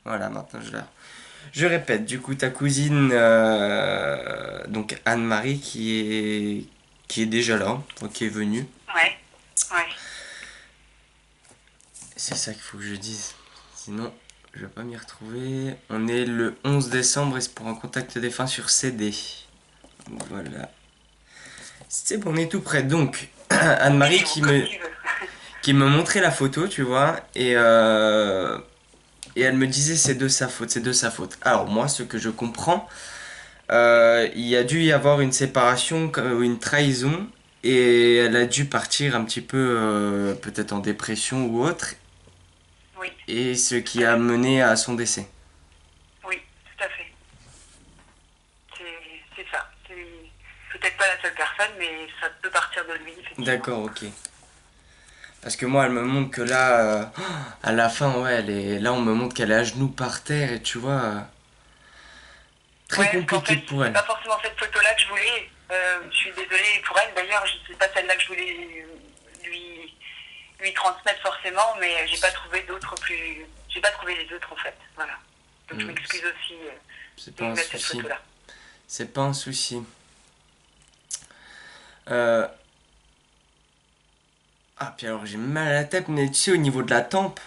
Voilà, maintenant je répète, du coup, ta cousine, donc Anne-Marie, qui est déjà là, enfin, qui est venue. Ouais, ouais. C'est ça qu'il faut que je dise. Sinon, je vais pas m'y retrouver. On est le 11 décembre et c'est pour un contact défunt sur CD. Voilà. C'est bon, on est tout prêt. Donc, Anne-Marie Oui, comme tu veux. qui me montrait la photo, tu vois, et elle me disait c'est de sa faute, c'est de sa faute. Alors moi, ce que je comprends, il y a dû y avoir une séparation, une trahison, et elle a dû partir un petit peu, peut-être en dépression ou autre, Oui, et ce tout qui à a fait. mené à son décès. Oui, tout à fait. C'est ça. C'est peut-être pas la seule personne, mais ça peut partir de lui, effectivement. D'accord, ok. Parce que moi, elle me montre que là, à la fin, ouais, là, on me montre qu'elle est à genoux par terre, et tu vois, très Ouais, parce qu'en compliqué fait, pour c'est elle. pas forcément cette photo-là que je voulais. Je suis désolée pour elle. D'ailleurs, c'est pas celle-là que je voulais lui, lui transmettre forcément, mais j'ai pas trouvé d'autres plus. J'ai pas trouvé les autres en fait. Voilà. Donc je Hmm, m'excuse aussi c'est de pas lui un mettre cette souci. photo-là. C'est pas un souci. Euh, Ah, puis alors j'ai mal à la tête, mais tu sais, au niveau de la tempe,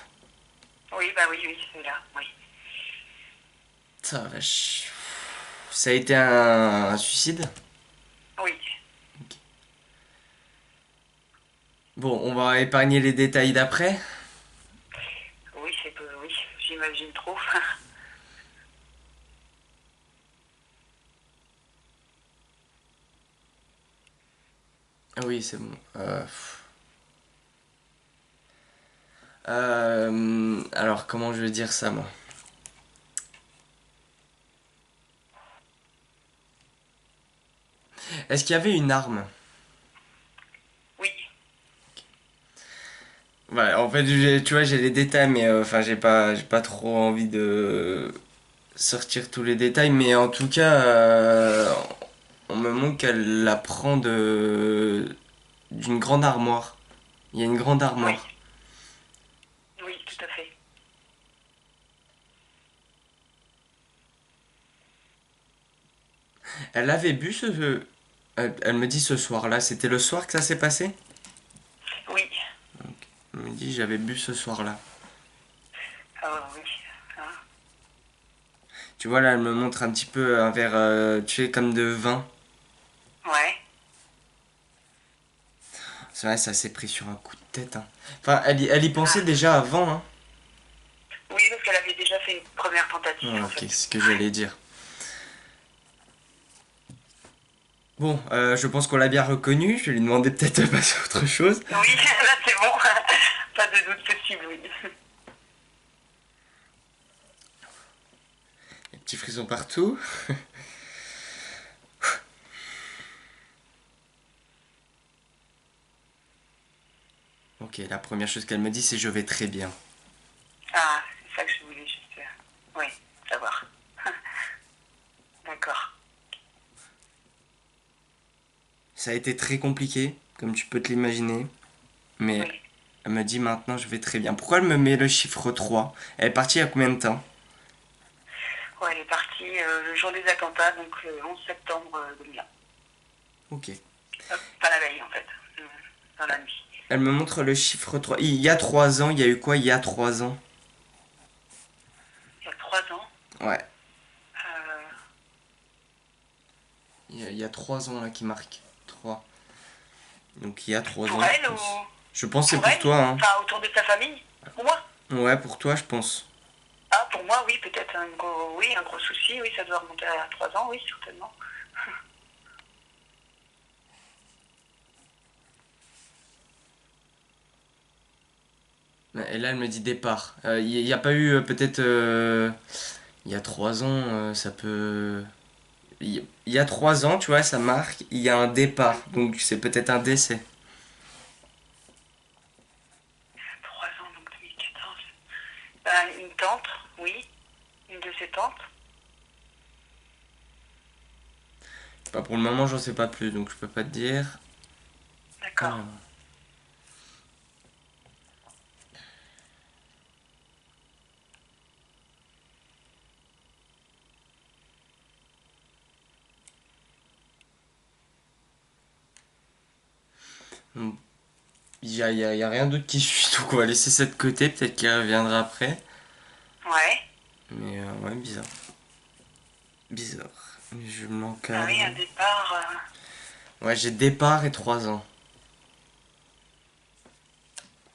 Oui, bah oui, oui, c'est là. Oui. ça, vache. Ça a été un suicide. Oui. Bon, on va épargner les détails d'après. Oui, c'est peu. Oui, j'imagine trop. Ah oui, c'est bon. Alors, comment je vais dire ça, moi? Est-ce qu'il y avait une arme? Oui. Ouais, en fait, tu vois, j'ai les détails, mais enfin, j'ai pas trop envie de sortir tous les détails, mais en tout cas, on me montre qu'elle la prend d'une grande armoire. Il y a une grande Oui. armoire. Oui, tout à fait. Elle avait bu elle me dit ce soir-là, c'était le soir que ça s'est passé? Oui. Elle me dit j'avais bu ce soir-là. Ah oui. Ah. Tu vois là, elle me montre un petit peu un verre, tu sais, comme de vin. Ouais. C'est vrai, ça s'est pris sur un coup de tête, hein. Enfin, elle y pensait Ah. déjà avant, hein. Oui, parce qu'elle avait déjà fait une première tentative Ouais, en ok, fait. c'est ce que j'allais dire. Bon, je pense qu'on l'a bien reconnu. Je vais lui demander peut-être de passer à autre chose. Oui, là c'est bon. Pas de doute possible, oui. Les petits frissons partout. Ok, la première chose qu'elle me dit, c'est je vais très bien. Ah, c'est ça que je voulais juste. Oui, savoir. D'accord. Ça a été très compliqué, comme tu peux te l'imaginer. Mais Oui. elle me dit maintenant je vais très bien. Pourquoi elle me met le chiffre 3? Elle est partie il y a combien de temps? Ouais, elle est partie le jour des attentats, donc le 11 septembre 2001. Ok. Pas la veille en fait, dans la nuit. Elle me montre le chiffre 3. Il y a 3 ans, il y a eu quoi il y a 3 ans? Il y a 3 ans. Ouais, Euh, il y a 3 ans là qui marque. 3. Donc il y a 3 ans, pour je elle pense. ou Je pense que c'est pour pour elle? toi, hein. Enfin, autour de sa famille? Pour moi? Ouais, pour toi, je pense. Ah, pour moi, oui, peut-être oui, un gros souci, oui, ça doit remonter à 3 ans, oui, certainement. Et là, elle me dit départ. Il n'y a pas eu peut-être. Il y a 3 ans, ça peut. Il y a 3 ans, tu vois, ça marque. Il y a un départ. Oui. Donc c'est peut-être un décès. 3 ans, donc 2014. Ben, une tante, oui, une de ses tantes. Bah, pour le moment, j'en sais pas plus, donc je peux pas te dire. D'accord. Alors. Il y a rien d'autre qui suit, donc on va laisser ça de côté, peut-être qu'il reviendra après. Ouais. Mais ouais, bizarre. Bizarre. Je Ah m'encadre. oui, un départ. Ouais, j'ai départ et 3 ans.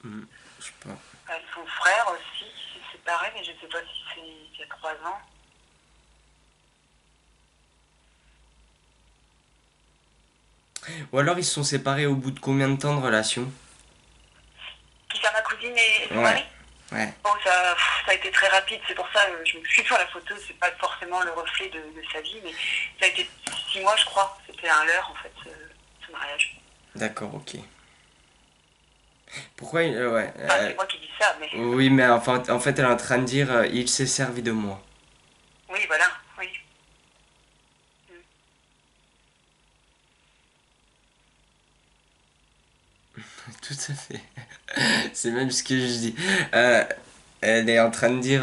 Je sais pas. Son frère aussi, qui s'est séparé, mais je sais pas si c'est il y a 3 ans. Ou alors ils se sont séparés au bout de combien de temps de relation? Qui ça, ma cousine et son Ouais, mari? ouais. Bon, ça a été très rapide, c'est pour ça, je me suis sur la photo, c'est pas forcément le reflet de sa vie, mais ça a été 6 mois, je crois. C'était un leurre, en fait, ce mariage. D'accord, ok. Pourquoi ouais. Enfin, c'est moi qui dis ça, mais Oui, mais enfin, en fait, elle est en train de dire il s'est servi de moi. oui, voilà, oui. Tout à fait. C'est même ce que je dis. Euh, Elle est en train de dire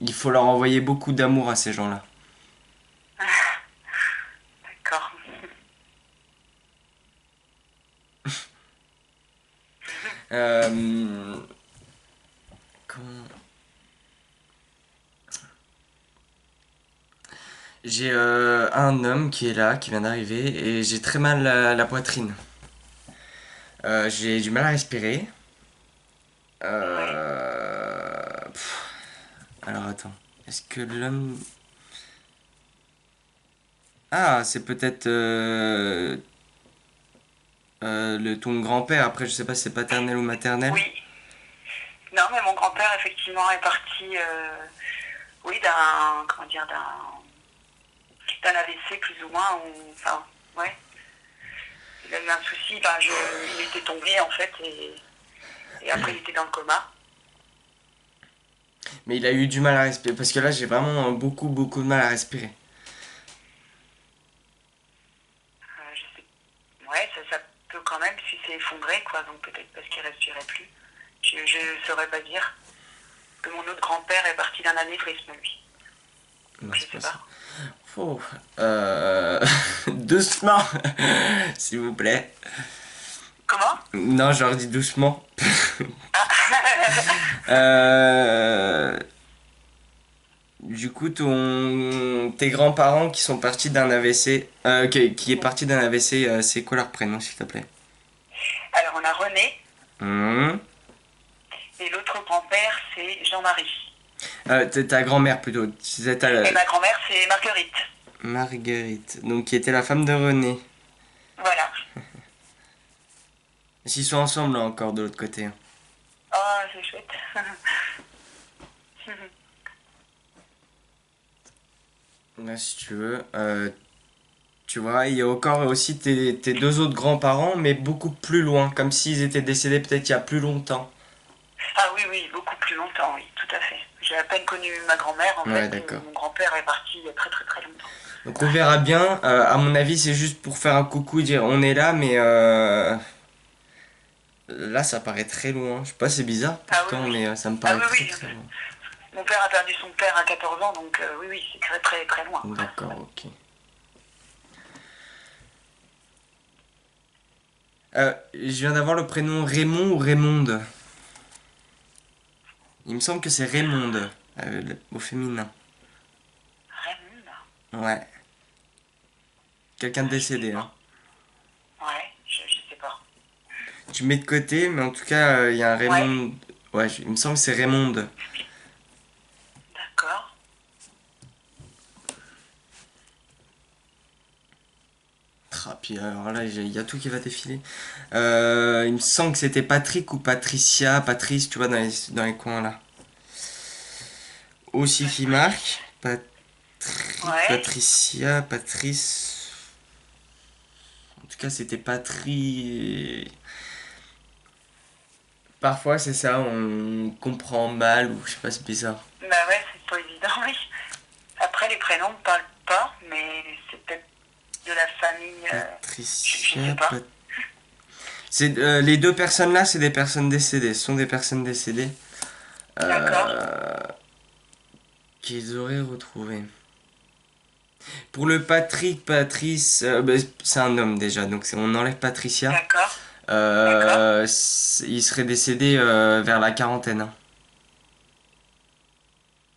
il faut leur envoyer beaucoup d'amour à ces gens-là. D'accord. Euh, comment- J'ai un homme qui est là, qui vient d'arriver, et j'ai très mal la poitrine. J'ai du mal à respirer. Ouais. Alors attends, est-ce que l'homme... Ah, c'est peut-être ton grand-père. Après, je sais pas si c'est paternel ou maternel. Oui. Non, mais mon grand-père, effectivement, est parti, oui, comment dire, d'un AVC, plus ou moins, enfin, ouais. Il a eu un souci, il était tombé, en fait, et après, il était dans le coma. Mais il a eu du mal à respirer. Parce que là, j'ai vraiment beaucoup, beaucoup de mal à respirer. Je sais, ouais, ça peut quand même, si c'est effondré, quoi, donc peut-être parce qu'il respirait plus. Je ne saurais pas dire. Que mon autre grand-père est parti d'un anévrisme, lui. Non, Donc, je c'est sais pas ça. pas. Oh. Doucement, s'il vous plaît. Comment? Non, je leur dis doucement. Ah. Euh, Du coup, tes grands-parents qui sont partis d'un AVC, qui est parti d'un AVC, c'est quoi leur prénom, s'il te plaît? Alors, on a René, Hmm. et l'autre grand-père, c'est Jean-Marie. Ta grand-mère plutôt. C'est Et ma grand-mère, c'est Marguerite. Marguerite, donc qui était la femme de René. Voilà. S'ils sont ensemble là encore de l'autre côté. Oh, c'est chouette. Là, si tu veux. Tu vois, il y a encore aussi tes deux autres grands-parents, mais beaucoup plus loin, comme s'ils étaient décédés peut-être il y a plus longtemps. Ah oui, oui, beaucoup plus longtemps, oui, tout à fait. J'ai à peine connu ma grand-mère, en Ouais, fait, d'accord. mon grand-père est parti il y a très très très longtemps. Donc on verra bien. À mon avis, c'est juste pour faire un coucou, dire on est là, mais là, ça paraît très loin. Je sais pas, c'est bizarre Ah oui, pourtant, oui. mais ça me Ah paraît oui, très oui. très loin. Mon père a perdu son père à 14 ans, donc oui, oui, c'est très très très loin. D'accord, ok. Je viens d'avoir le prénom Raymond ou Raymonde. Il me semble que c'est Raymonde, au féminin. Raymond? Ouais. Quelqu'un de Je sais décédé, hein. pas. Ouais, je sais pas. Tu mets de côté, mais en tout cas, il y a un Ouais, Raymond. Ouais, il me semble que c'est Raymonde. d'accord. Ah, puis alors là, il y a tout qui va défiler. Il me semble que c'était Patrick ou Patricia, Patrice, tu vois, dans les coins là. Aussi qui marque. Patrick, Ouais, Patricia, Patrice. En tout cas, c'était Patri. Parfois, c'est ça, on comprend mal ou je sais pas, c'est bizarre. bah ouais, c'est pas évident, oui. Après, les prénoms ne parlent pas, mais c'est peut-être de la famille, je ne sais Patricia, pas. les deux personnes là, c'est des personnes décédées. Ce sont des personnes décédées D'accord, euh, qu'ils auraient retrouvées. Pour le Patrick, Patrice, bah, c'est un homme déjà, donc on enlève Patricia. d'accord. D'accord, Il serait décédé vers la quarantaine, hein.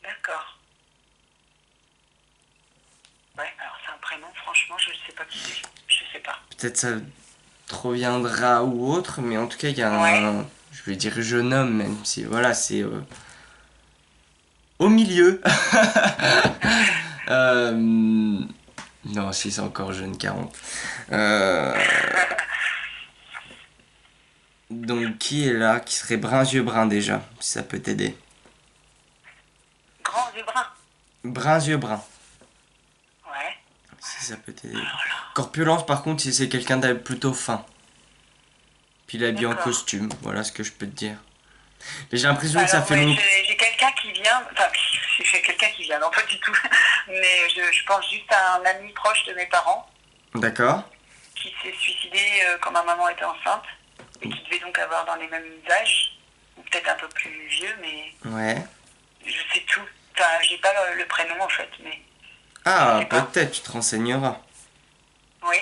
d'accord. Ouais, alors c'est un prénom, franchement, je ne sais pas qui c'est. Je sais pas. Peut-être ça te reviendra ou autre, mais en tout cas, il y a Ouais, un, je vais dire jeune homme, même si voilà, c'est au milieu. Euh, non, si c'est encore jeune, 40. Euh, donc, qui est là? Qui serait brun, yeux brun déjà, si ça peut t'aider. grand et brun. Brun, yeux brun, Ouais. si ça peut t'aider. Alors là, Corpulence, par contre, si c'est quelqu'un de plutôt fin. Puis il est habillé en d'accord. costume, voilà ce que je peux te dire. Mais j'ai l'impression que ça Alors, fait ouais, longtemps. j'ai quelqu'un qui vient, enfin, j'ai quelqu'un qui vient, non pas du tout, mais je pense juste à un ami proche de mes parents D'accord? qui s'est suicidé quand ma maman était enceinte et qui devait donc avoir dans les mêmes âges, ou peut-être un peu plus vieux, mais Ouais. je sais tout. Enfin, j'ai pas le prénom en fait, mais je Ah, sais pas. peut-être, tu te renseigneras. Oui,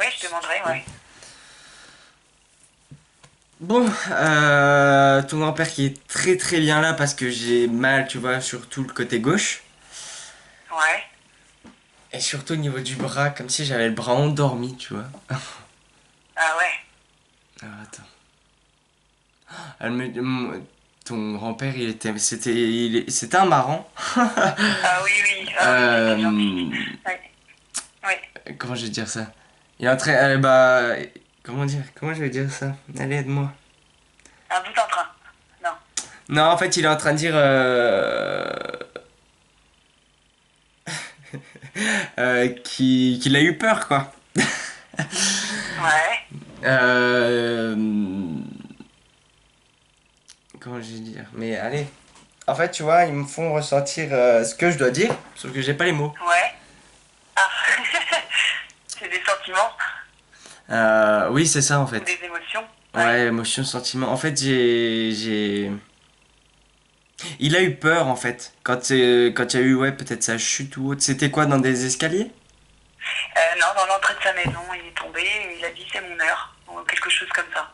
oui, je demanderai, oui. Bon, ton grand-père qui est très très bien là parce que j'ai mal, tu vois, surtout le côté gauche. Ouais, Et surtout au niveau du bras, comme si j'avais le bras endormi, tu vois. ah ouais. Alors attends. Ton grand-père, c'était un marrant. Ah oui, il était gentil. Euh, Oui, oui. comment je vais dire ça? Il est en train, comment dire? Comment je vais dire ça? Allez, aide-moi. Un bout en train. Non. Non, en fait, il est en train de dire qu'il a eu peur, quoi. Ouais. Euh, comment je vais dire? Mais allez. En fait, tu vois, ils me font ressentir ce que je dois dire, sauf que j'ai pas les mots. Ouais. Ah. C'est des sentiments Oui, c'est ça en ou fait. des émotions. Ouais. Ouais, émotion, sentiment. En fait, j'ai. Il a eu peur en fait. Quand il y a eu, ouais, peut-être sa chute ou autre. C'était quoi, dans des escaliers? Non, dans l'entrée de sa maison, il est tombé et il a dit c'est mon heure. Ou quelque chose comme ça.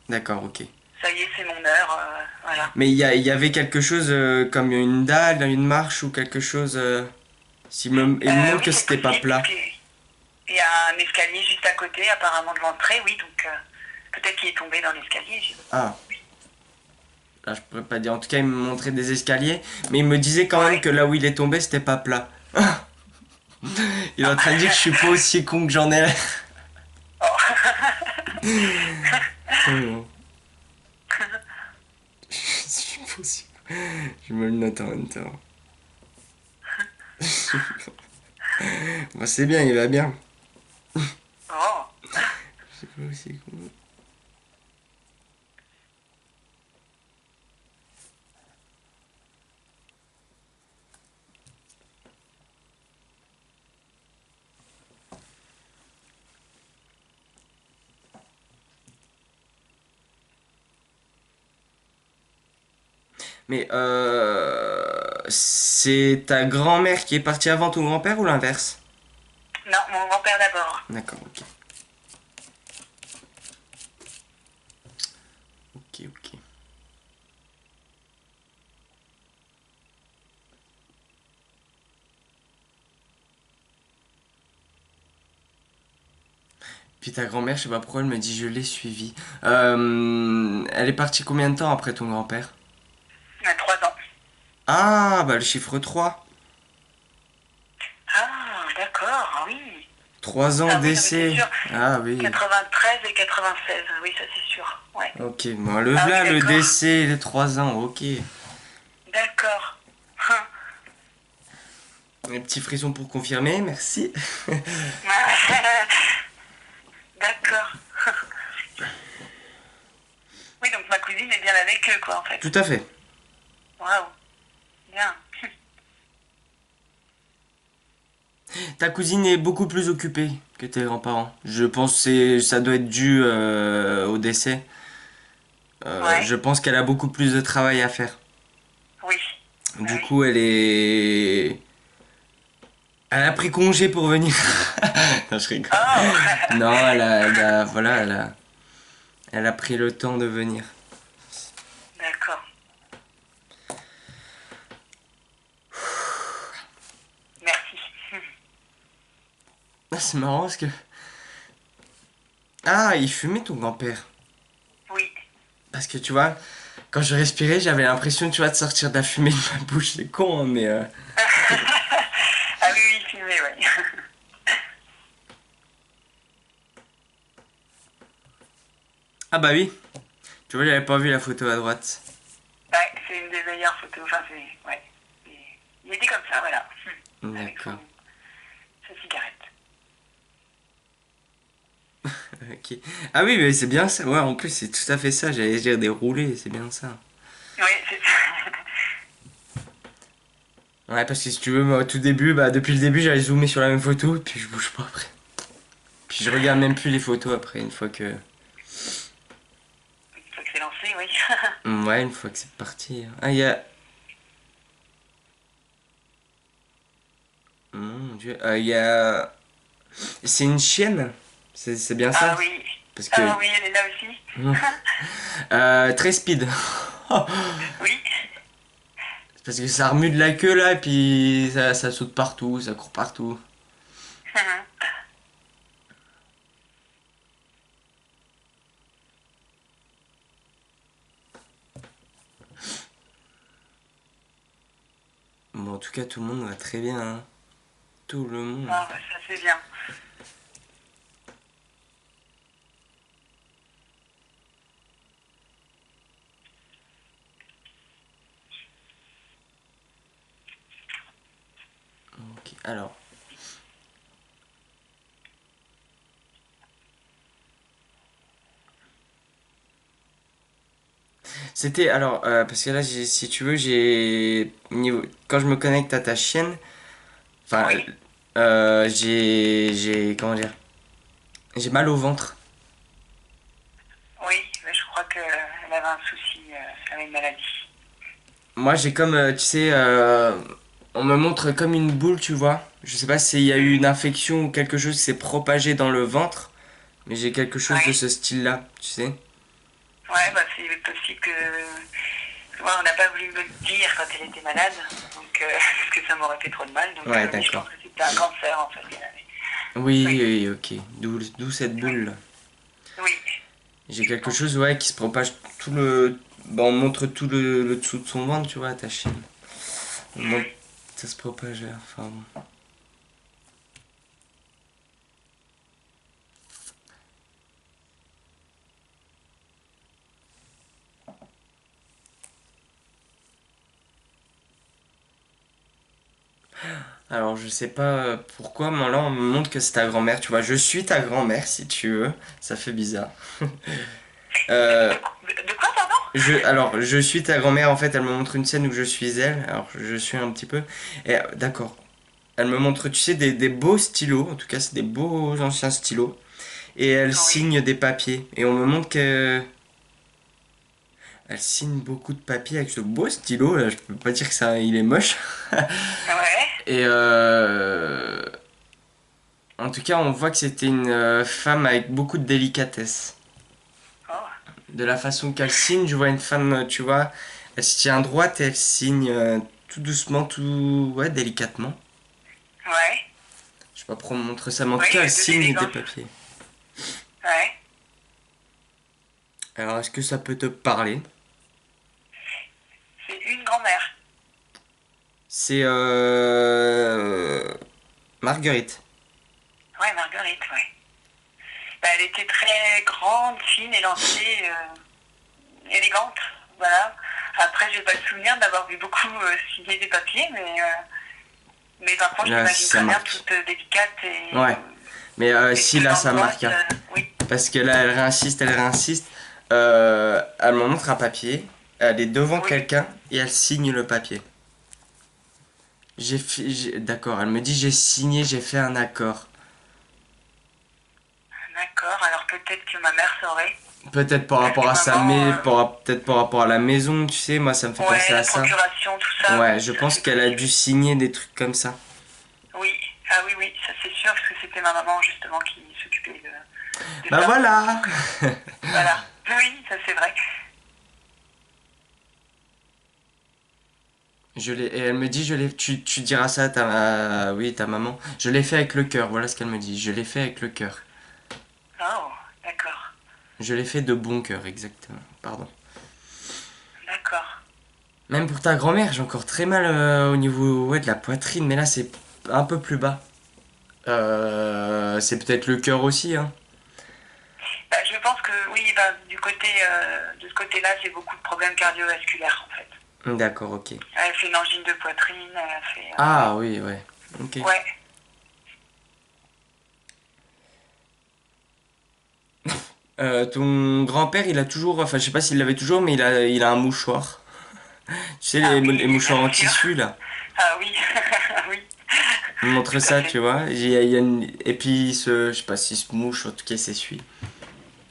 D'accord, ok. Ça y est, c'est mon heure. Voilà. Mais il y avait quelque chose comme une dalle, une marche ou quelque chose. Il me montre Oui, que c'est c'était pas possible, parce plat. qu'il y a un escalier juste à côté, apparemment de l'entrée, oui, donc peut-être qu'il est tombé dans l'escalier. Ah, là je pourrais pas dire. En tout cas, il me montrait des escaliers, mais il me disait quand même Ouais. que là où il est tombé, c'était pas plat. Il est en Ah. train de dire que je suis pas aussi con que j'en ai l'air. Oh. Oh non. Je suis pas aussi con. Je me le note en même temps. Bon, c'est bien, il va bien. Oh. Je suis pas aussi con. Mais c'est ta grand-mère qui est partie avant ton grand-père ou l'inverse? Non, mon grand-père d'abord. D'accord, ok. Ok, ok. Puis ta grand-mère, je sais pas pourquoi elle me dit je l'ai suivie. Elle est partie combien de temps après ton grand-père? Il a 3 ans. Ah, bah le chiffre 3. Ah, d'accord, oui. 3 ans Ah oui, non, mais c'est d'essai. sûr. Ah oui. 93 et 96, oui, ça c'est sûr. Ouais. Ok, bon, le Ah oui, voilà, le d'accord. décès, les 3 ans, ok. D'accord. Les petits frissons pour confirmer, merci. D'accord. Oui, donc ma cousine est bien avec eux, quoi, en fait. Tout à fait. Waouh. Bien. Ta cousine est beaucoup plus occupée que tes grands-parents. Je pense que ça doit être dû au décès. Ouais. Je pense qu'elle a beaucoup plus de travail à faire. Oui. Du Oui. coup, elle a pris congé pour venir. Non, je rigole. Oh. Non, voilà, Elle a pris le temps de venir. D'accord. Merci. Ah, c'est marrant parce que... Ah, il fumait ton grand-père. Oui. Parce que tu vois, quand je respirais, j'avais l'impression, tu vois, de sortir de la fumée de ma bouche. C'est con, hein, mais... Ah oui, oui, filmé, oui. Ah bah oui. Tu vois, j'avais pas vu la photo à droite. Ouais, c'est une des meilleures photos. Enfin, c'est. Ouais. Il était comme ça, voilà. Avec D'accord. sa cigarette. Ok. Ah oui, mais c'est bien ça. Ouais, en plus, c'est tout à fait ça. J'allais dire des roulés, c'est bien ça. Oui, c'est ça. Ouais, parce que si tu veux, moi, au tout début, bah, depuis le début, j'allais zoomer sur la même photo, et puis je bouge pas après. Puis je regarde même plus les photos après, une fois que... Une fois que c'est lancé, oui. Ouais, une fois que c'est parti. Ah, il y a... Mon Dieu. Il y a... C'est une chienne? C'est bien ça? Ah oui. Parce que... Ah oui, elle est là aussi. Très speed. Oui. Parce que ça remue de la queue là, et puis ça saute partout, ça court partout. Bon, en tout cas, tout le monde va très bien, hein. Tout le monde. Ah, bah, ça c'est bien. Ok, alors. C'était, alors, parce que là, si tu veux, quand je me connecte à ta chienne, enfin, Oui. comment dire, j'ai mal au ventre. Oui, mais je crois qu'elle avait un souci, elle avait une maladie. Moi, j'ai comme, tu sais, on me montre comme une boule, tu vois. Je sais pas s'il y a eu une infection ou quelque chose qui s'est propagé dans le ventre, mais j'ai quelque chose de Oui. ce style-là, tu sais. Ouais, bah c'est possible que. Moi, on n'a pas voulu me le dire quand elle était malade, donc parce que ça m'aurait fait trop de mal. Donc, Ouais, mais je d'accord. pense que c'était un cancer en fait qu'elle avait. Oui, Oui, oui, ok. D'où cette oui, bulle. oui, J'ai je quelque pense. chose, ouais, qui se propage tout le. Bah, on montre tout le dessous de son ventre, tu vois, ta chienne. On montre. Ça se propage, enfin bon. Alors, je sais pas pourquoi, mais là, on me montre que c'est ta grand-mère, tu vois. Je suis ta grand-mère, si tu veux. Ça fait bizarre. Euh, De quoi, pardon? alors, je suis ta grand-mère, en fait, elle me montre une scène où je suis elle. Alors, je suis un petit peu. Et d'accord. Elle me montre, tu sais, des beaux stylos. En tout cas, c'est des beaux anciens stylos. Et elle Oui. signe des papiers. Et on me montre que elle signe beaucoup de papiers avec ce beau stylo. Là, je peux pas dire que ça, il est moche. Ouais. Et en tout cas, on voit que c'était une femme avec beaucoup de délicatesse. Oh. De la façon qu'elle signe, je vois une femme, tu vois, elle se tient droite et elle signe tout doucement, tout, ouais, délicatement. Ouais. Je sais pas pourquoi on me montre ça, mais en Oui, tout cas, elle de signe des l'élégance. papiers. Ouais. Alors, est-ce que ça peut te parler? C'est une grand-mère. C'est Marguerite. Ouais, Marguerite, ouais. Bah, elle était très grande, fine, élancée, élégante, voilà. Après, j'ai pas le souvenir d'avoir vu beaucoup signer des papiers, mais par contre, je Là, l'imagine ça très bien, marque. toute délicate Ouais. Mais et si, là, ça tenante. marque, hein. Oui, Parce que là, elle réinsiste, elle réinsiste. Elle me montre un papier. Elle est devant oui, quelqu'un et elle signe le papier. D'accord, elle me dit j'ai signé, j'ai fait un accord. d'accord. Alors peut-être que ma mère saurait. Peut-être par Parce rapport que à sa maman, peut-être par rapport à la maison, tu sais, moi ça me fait penser ouais, à la ça. procuration, tout ça, Ouais, oui, je ça pense c'est qu'elle a possible. dû signer des trucs comme ça. Oui, ah oui, oui, ça c'est sûr, parce que c'était ma maman justement qui s'occupait de Bah ça. voilà! Donc voilà. Oui, ça c'est vrai. Et elle me dit, tu diras ça à oui, ta maman. Je l'ai fait avec le cœur, voilà ce qu'elle me dit. Je l'ai fait avec le cœur. Oh, d'accord, Je l'ai fait de bon cœur, exactement. Pardon. d'accord. Même pour ta grand-mère, j'ai encore très mal au niveau ouais, de la poitrine, mais là c'est un peu plus bas. C'est peut-être le cœur aussi, hein. Bah, je pense que oui, bah, de ce côté-là, c'est beaucoup de problèmes cardiovasculaires en fait. D'accord, ok. Elle a fait une angine de poitrine, elle a fait. Ah oui, ouais. Ok. Ouais. Ton grand-père, il a toujours, enfin je sais pas s'il l'avait toujours, mais il a un mouchoir. Tu sais, Ah les oui, mouchoirs bien en sûr. tissu là. Ah oui, oui, Il me montre tout à ça, fait. tu vois. Et puis, je sais pas s'il se mouche, en tout cas, il s'essuie.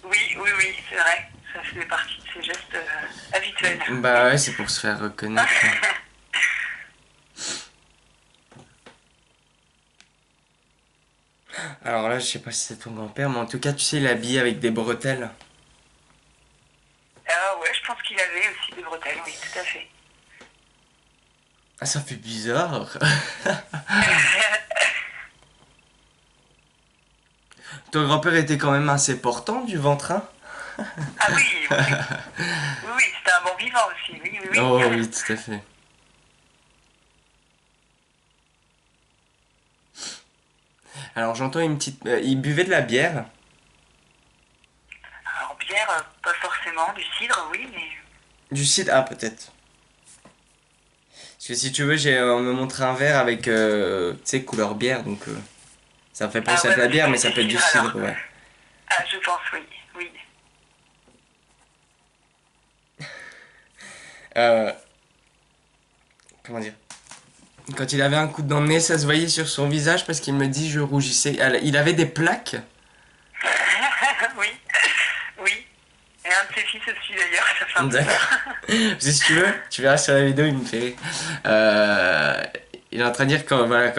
Oui, oui, oui, c'est vrai. Ça fait partie de ces gestes habituels. Bah ouais, c'est pour se faire reconnaître, hein. Alors là, je sais pas si c'est ton grand-père, mais en tout cas, tu sais, il est habillé avec des bretelles. Ah ouais, je pense qu'il avait aussi des bretelles, oui, tout à fait. Ah, ça fait bizarre. Ton grand-père était quand même assez portant du ventre, hein. Ah oui, oui, oui. Oui, oui, c'était un bon vivant aussi, oui, oui, oui. Oh oui, tout à fait. Alors j'entends une petite... il buvait de la bière. Alors, bière, pas forcément, du cidre, oui, mais. Du cidre, ah peut-être. Parce que si tu veux, on me montré un verre avec, tu sais, couleur bière, donc ça me fait Ah penser à ouais, de la bah, c'est bière, mais peut-être ça du peut être du cidre cidre, alors. ouais. Ah, je pense, oui, oui. Euh, comment dire? Quand il avait un coup dans le nez, ça se voyait sur son visage parce qu'il me dit je rougissais. Il avait des plaques. Oui, oui. Et un de ses fils aussi d'ailleurs, ça fait un peu D'accord. peur. Si tu veux, tu verras sur la vidéo, il me fait rire. Euh, il est en train de dire quand, voilà,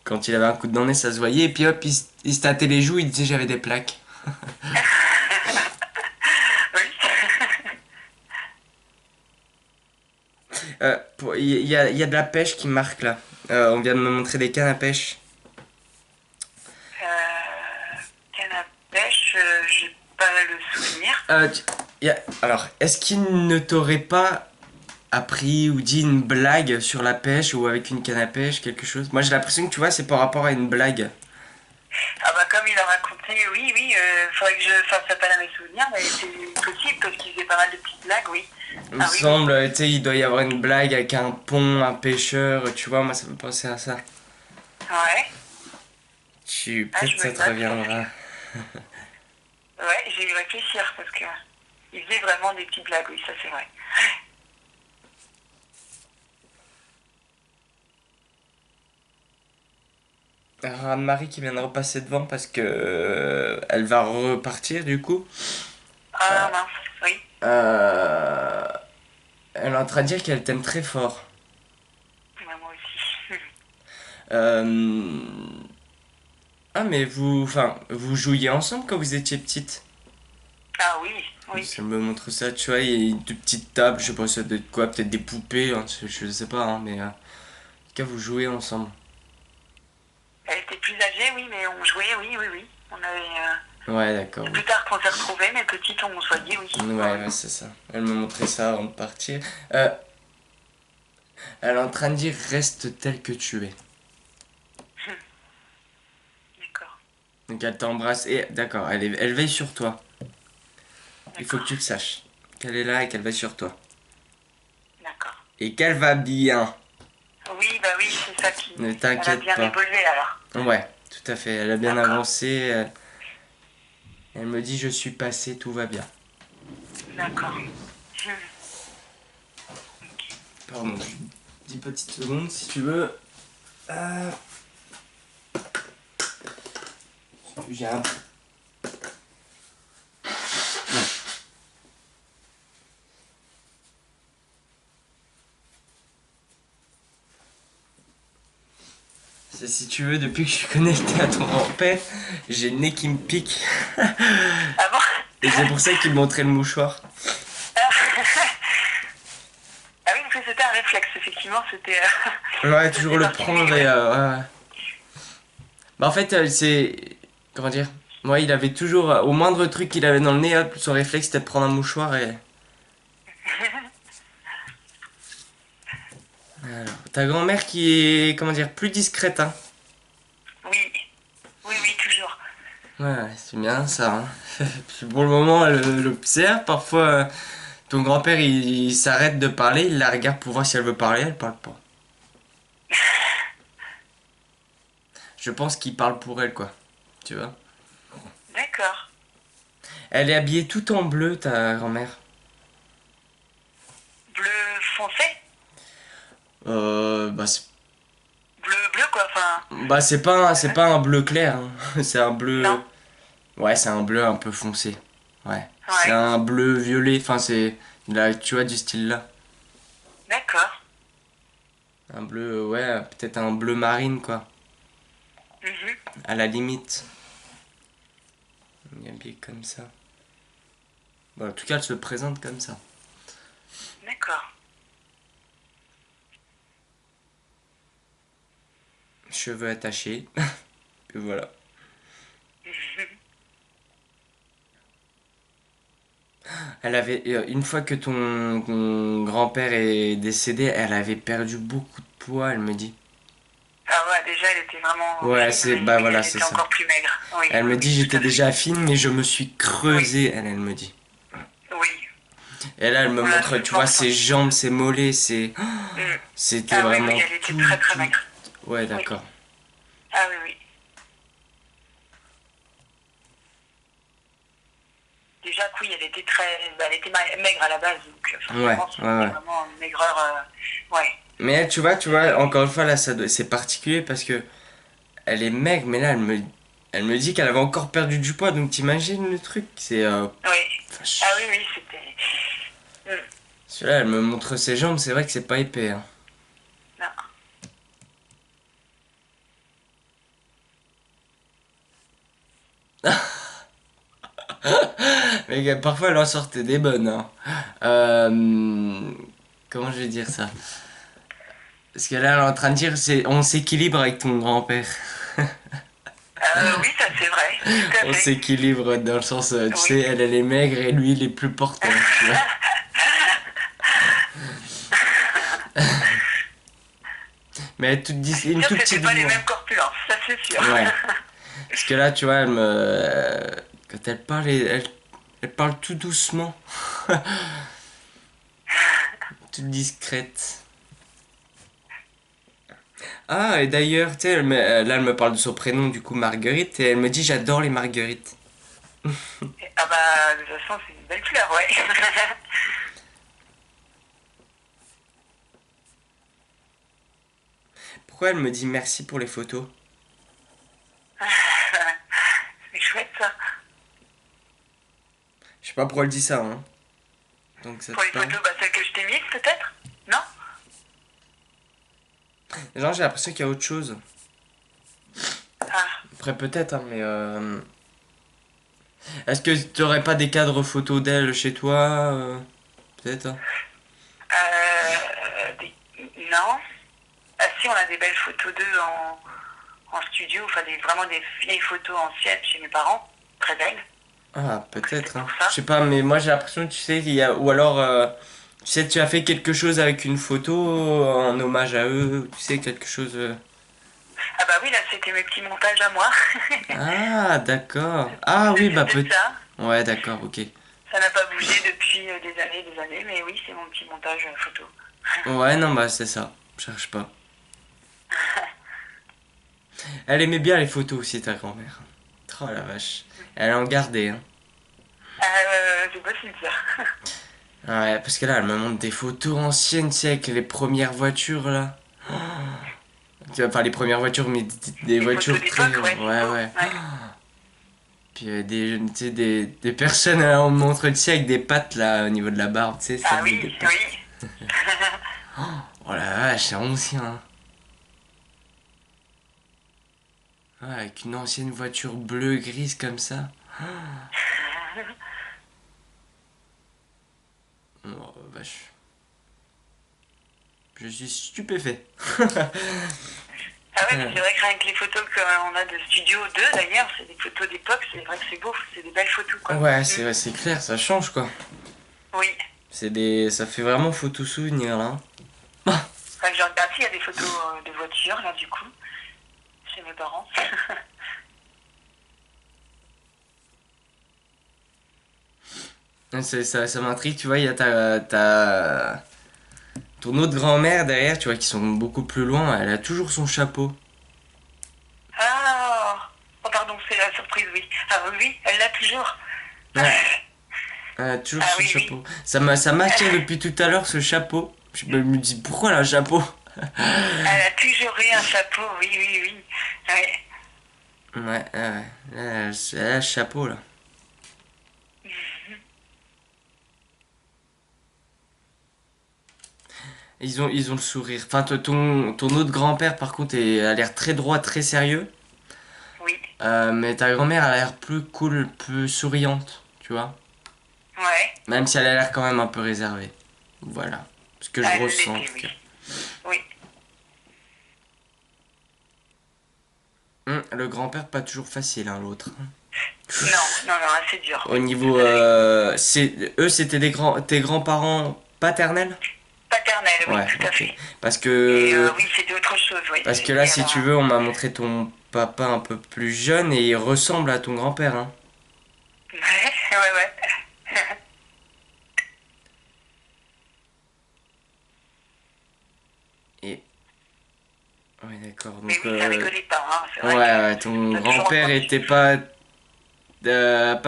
quand il avait un coup dans le nez, ça se voyait. Et puis hop, il se tâtait les joues, il disait j'avais des plaques. Oui. Il y a de la pêche qui marque là. On vient de me montrer des cannes à pêche. Canne à pêche, j'ai pas le souvenir. Alors, est-ce qu'il ne t'aurait pas appris ou dit une blague sur la pêche ou avec une canne à pêche, quelque chose? Moi j'ai l'impression que tu vois, c'est par rapport à une blague. Ah bah comme il a raconté, oui, oui, faudrait que je fasse appel à mes souvenirs, mais c'est possible parce qu'il faisait pas mal de petites blagues, oui. Il me Ah oui, oui. semble, tu sais, il doit y avoir une blague avec un pont, un pêcheur, tu vois, moi ça me fait penser à ça. Ouais. Ah, Peut-être je me ça le te note parce reviendra. que. Ouais, j'ai eu réfléchir parce que il faisait vraiment des petites blagues, oui, ça c'est vrai. Alors, Anne-Marie qui vient de repasser devant parce que elle va repartir du coup. Ah mince, oui. Euh, Elle est en train de dire qu'elle t'aime très fort. Ouais, moi aussi. Euh, Ah mais vous jouiez ensemble quand vous étiez petite? Ah oui, oui. Ça me montre ça, tu vois, il y a une petite table, je sais pas ça doit être quoi, peut-être des poupées, hein, je sais pas, hein, mais en tout cas vous jouez ensemble. Elle était plus âgée, oui, mais on jouait, oui, oui, oui. On avait. Ouais, d'accord, C'est oui. plus tard qu'on s'est retrouvés, mais petite, on se voyait, oui. Ouais, Ouais, ouais, c'est ça. Elle m'a montré ça avant de partir. Euh, Elle est en train de dire reste tel que tu es. ouais. D'accord, Donc elle t'embrasse et d'accord, elle veille sur toi. Il faut que d'accord, tu le saches. Qu'elle est là et qu'elle veille sur toi. d'accord. Et qu'elle va bien. Oui, bah oui, c'est ça qui. Ne Elle a t'inquiète bien pas. évolué alors. Ouais, tout à fait. Elle a bien D'accord, avancé. Elle me dit je suis passé, tout va bien. d'accord. Pardon, 10 petites secondes si tu veux. J'ai un... Si tu veux, depuis que je suis connecté à ton grand-père, j'ai le nez qui me pique. Ah bon? Et c'est pour ça qu'il montrait le mouchoir. Ah oui, parce que c'était un réflexe, effectivement, c'était Ouais, ça toujours faisait le partie de lui, prendre et ouais. ouais, ouais. Bah en fait, c'est... Comment dire? Moi, il avait toujours... au moindre truc qu'il avait dans le nez, hop, son réflexe c'était de prendre un mouchoir et... Alors, ta grand-mère qui est, comment dire, plus discrète, hein. Oui, oui, oui, toujours. Ouais, c'est bien ça, hein. Puis pour le moment, elle l'observe. Parfois, ton grand-père, il s'arrête de parler, il la regarde pour voir si elle veut parler, elle parle pas. Je pense qu'il parle pour elle, quoi. Tu vois? D'accord. Elle est habillée tout en bleu, ta grand-mère. Bleu foncé? Bah, Bleu, bleu, quoi, enfin... c'est pas un bleu clair, hein. C'est un bleu... Non? Ouais, c'est un bleu un peu foncé. Ouais. C'est Ouais, un bleu violet, enfin, c'est... Là, tu vois, du style là. d'accord. Un bleu, ouais, peut-être un bleu marine, quoi. Mhm. À la limite. Il est habillé comme ça. Bon, en tout cas, elle se présente comme ça. D'accord. Cheveux attachés. Et voilà. Elle avait, une fois que ton grand-père est décédé, elle avait perdu beaucoup de poids, elle me dit. Ah ouais, déjà, elle était vraiment Ouais, fine, mais bah oui, voilà, elle c'est était ça. encore plus maigre. Oui, Elle oui, me dit, oui, tout j'étais à fait. déjà fine, mais je me suis Oui, creusé, elle me dit. oui. Et là, elle me On l'a montre, tu vois, souvent ses ressenti. jambes, ses mollets, ses... Mm. C'était Ah oui, oui, vraiment elle était tout, très, très tout... maigre. Ouais, Oui. d'accord. Ah oui, oui. Déjà que oui, elle était très... bah, elle était maigre à la base, donc Ouais, forcément, ouais, c'était ouais. vraiment une maigreur... ouais. Mais elle, tu vois, encore une fois, là, c'est particulier parce que elle est maigre, mais là, elle me dit qu'elle avait encore perdu du poids, donc t'imagines le truc, c'est... Oui. enfin, Ah oui, oui, c'était... Mm. celui-là, elle me montre ses jambes, c'est vrai que c'est pas épais, hein. Non. Mais parfois, elle en sortait des bonnes, hein. Euh, comment je vais dire ça? Parce que là, elle est en train de dire, on s'équilibre avec ton grand-père. Oui, ça c'est vrai, tout à On fait. s'équilibre dans le sens, tu Oui. sais, elle est maigre et lui, il est plus portant, tu vois. Mais elle est C'est une sûr toute que c'est petite pas les voix. mêmes corpulences, ça c'est sûr. Ouais. Parce que là, tu vois, quand elle parle, elle parle tout doucement. Toute discrète. Ah, et d'ailleurs, tu sais, là, elle me parle de son prénom, du coup, Marguerite, et elle me dit, j'adore les marguerites. Ah bah, de toute façon, c'est une belle fleur, ouais. Pourquoi elle me dit merci pour les photos? C'est chouette ça. Je sais pas pourquoi elle dit ça, hein. Donc ça Pour te les parle. photos, bah, celles que je t'ai mises peut-être. Non? Genre, j'ai l'impression qu'il y a autre chose. Ah. Après, peut-être, hein, mais est-ce que tu aurais pas des cadres photos d'elle chez toi peut-être, hein. Non. Ah si, on a des belles photos d'eux en studio, enfin vraiment des vieilles photos anciennes chez mes parents, très belles. Ah, Donc c'était peut-être, hein. pour Je ça. sais pas, mais moi j'ai l'impression, tu sais, qu'il y a. Ou alors, tu sais, tu as fait quelque chose avec une photo en hommage à eux, tu sais, quelque chose. Ah bah oui, là c'était mes petits montages à moi. Ah, d'accord. Ah oui, C'était bah peut-être peut. ça. Ouais, d'accord, ok. Ça n'a pas bougé depuis des années, mais oui, c'est mon petit montage photo. Ouais, non, bah c'est ça. Cherche pas. Elle aimait bien les photos aussi, ta grand-mère. Oh la vache. Elle en gardait, hein. C'est possible ça. Ouais, parce que là, elle me montre des photos anciennes, tu sais, avec les premières voitures, là. Enfin, les premières voitures, mais des Les photos voitures très... d'époque, ouais, c'est Ouais, beau. ouais. Ouais. Puis tu sais, des personnes, on me montre, tu sais, avec des pattes, là, au niveau de la barbe, tu sais, ça Ah faisait des oui, pattes. oui. Oh la vache, c'est ancien, hein. Ouais, avec une ancienne voiture bleue, grise, comme ça. Oh, vache. Je suis stupéfait. Ah ouais, mais c'est vrai que rien que les photos qu'on a de Studio 2 d'ailleurs, c'est des photos d'époque, c'est vrai que c'est beau, c'est des belles photos quoi. Ouais, c'est clair, ça change quoi. Oui. Ça fait vraiment photo souvenir là. Enfin, je regarde s'il y a des photos de voitures là du coup, chez mes parents. Ça m'intrigue, tu vois, il y a ton autre grand-mère derrière, tu vois, qui sont beaucoup plus loin, elle a toujours son chapeau. Ah, oh pardon, c'est la surprise, oui. Ah oui, oui, elle l'a toujours. Ouais, elle a toujours Ah son oui, oui. chapeau. Ça m'attire depuis tout à l'heure ce chapeau. Je me dis pourquoi elle a un chapeau? Elle a toujours eu un chapeau, oui, oui, oui. Ouais. Ouais, ouais. Elle a le chapeau là. Ils ont le sourire. Enfin, ton autre grand-père, par contre, a l'air très droit, très sérieux. Oui, Mais ta grand-mère a l'air plus cool, plus souriante, tu vois. ouais. Même si elle a l'air quand même un peu réservée. Voilà. Ce que je Elle ressens en l'était, tout oui. cas. Oui. Le grand-père, pas toujours facile, hein, l'autre. Non, non, non, assez dur, Au oui. niveau. Tout à fait. Eux, c'était tes grands-parents paternels? Paternelle, oui, Ouais, tout à ok. fait. Parce Et que. oui, c'était autre chose, oui. Parce que là, C'était si tu veux, on m'a montré ton papa un peu plus jeune et il ressemble à ton grand-père, hein. Ouais, ouais, ouais. Et. Ouais, d'accord. Mais Donc, oui, ça rigolait pas, hein. C'est ouais, vrai que ouais, ton on a toujours grand-père entendu. était pas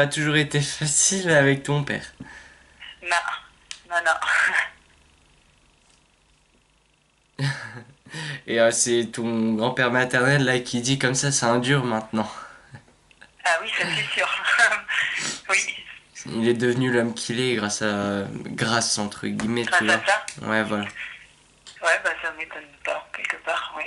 toujours été facile avec ton père. Non, non, non. Et c'est ton grand-père maternel là qui dit comme ça, c'est un dur maintenant. Ah oui, ça c'est sûr. Oui, Il est devenu l'homme qu'il est grâce entre guillemets, tu grâce à vois. ça. Ouais, voilà. Ouais, bah ça m'étonne pas, quelque part, oui.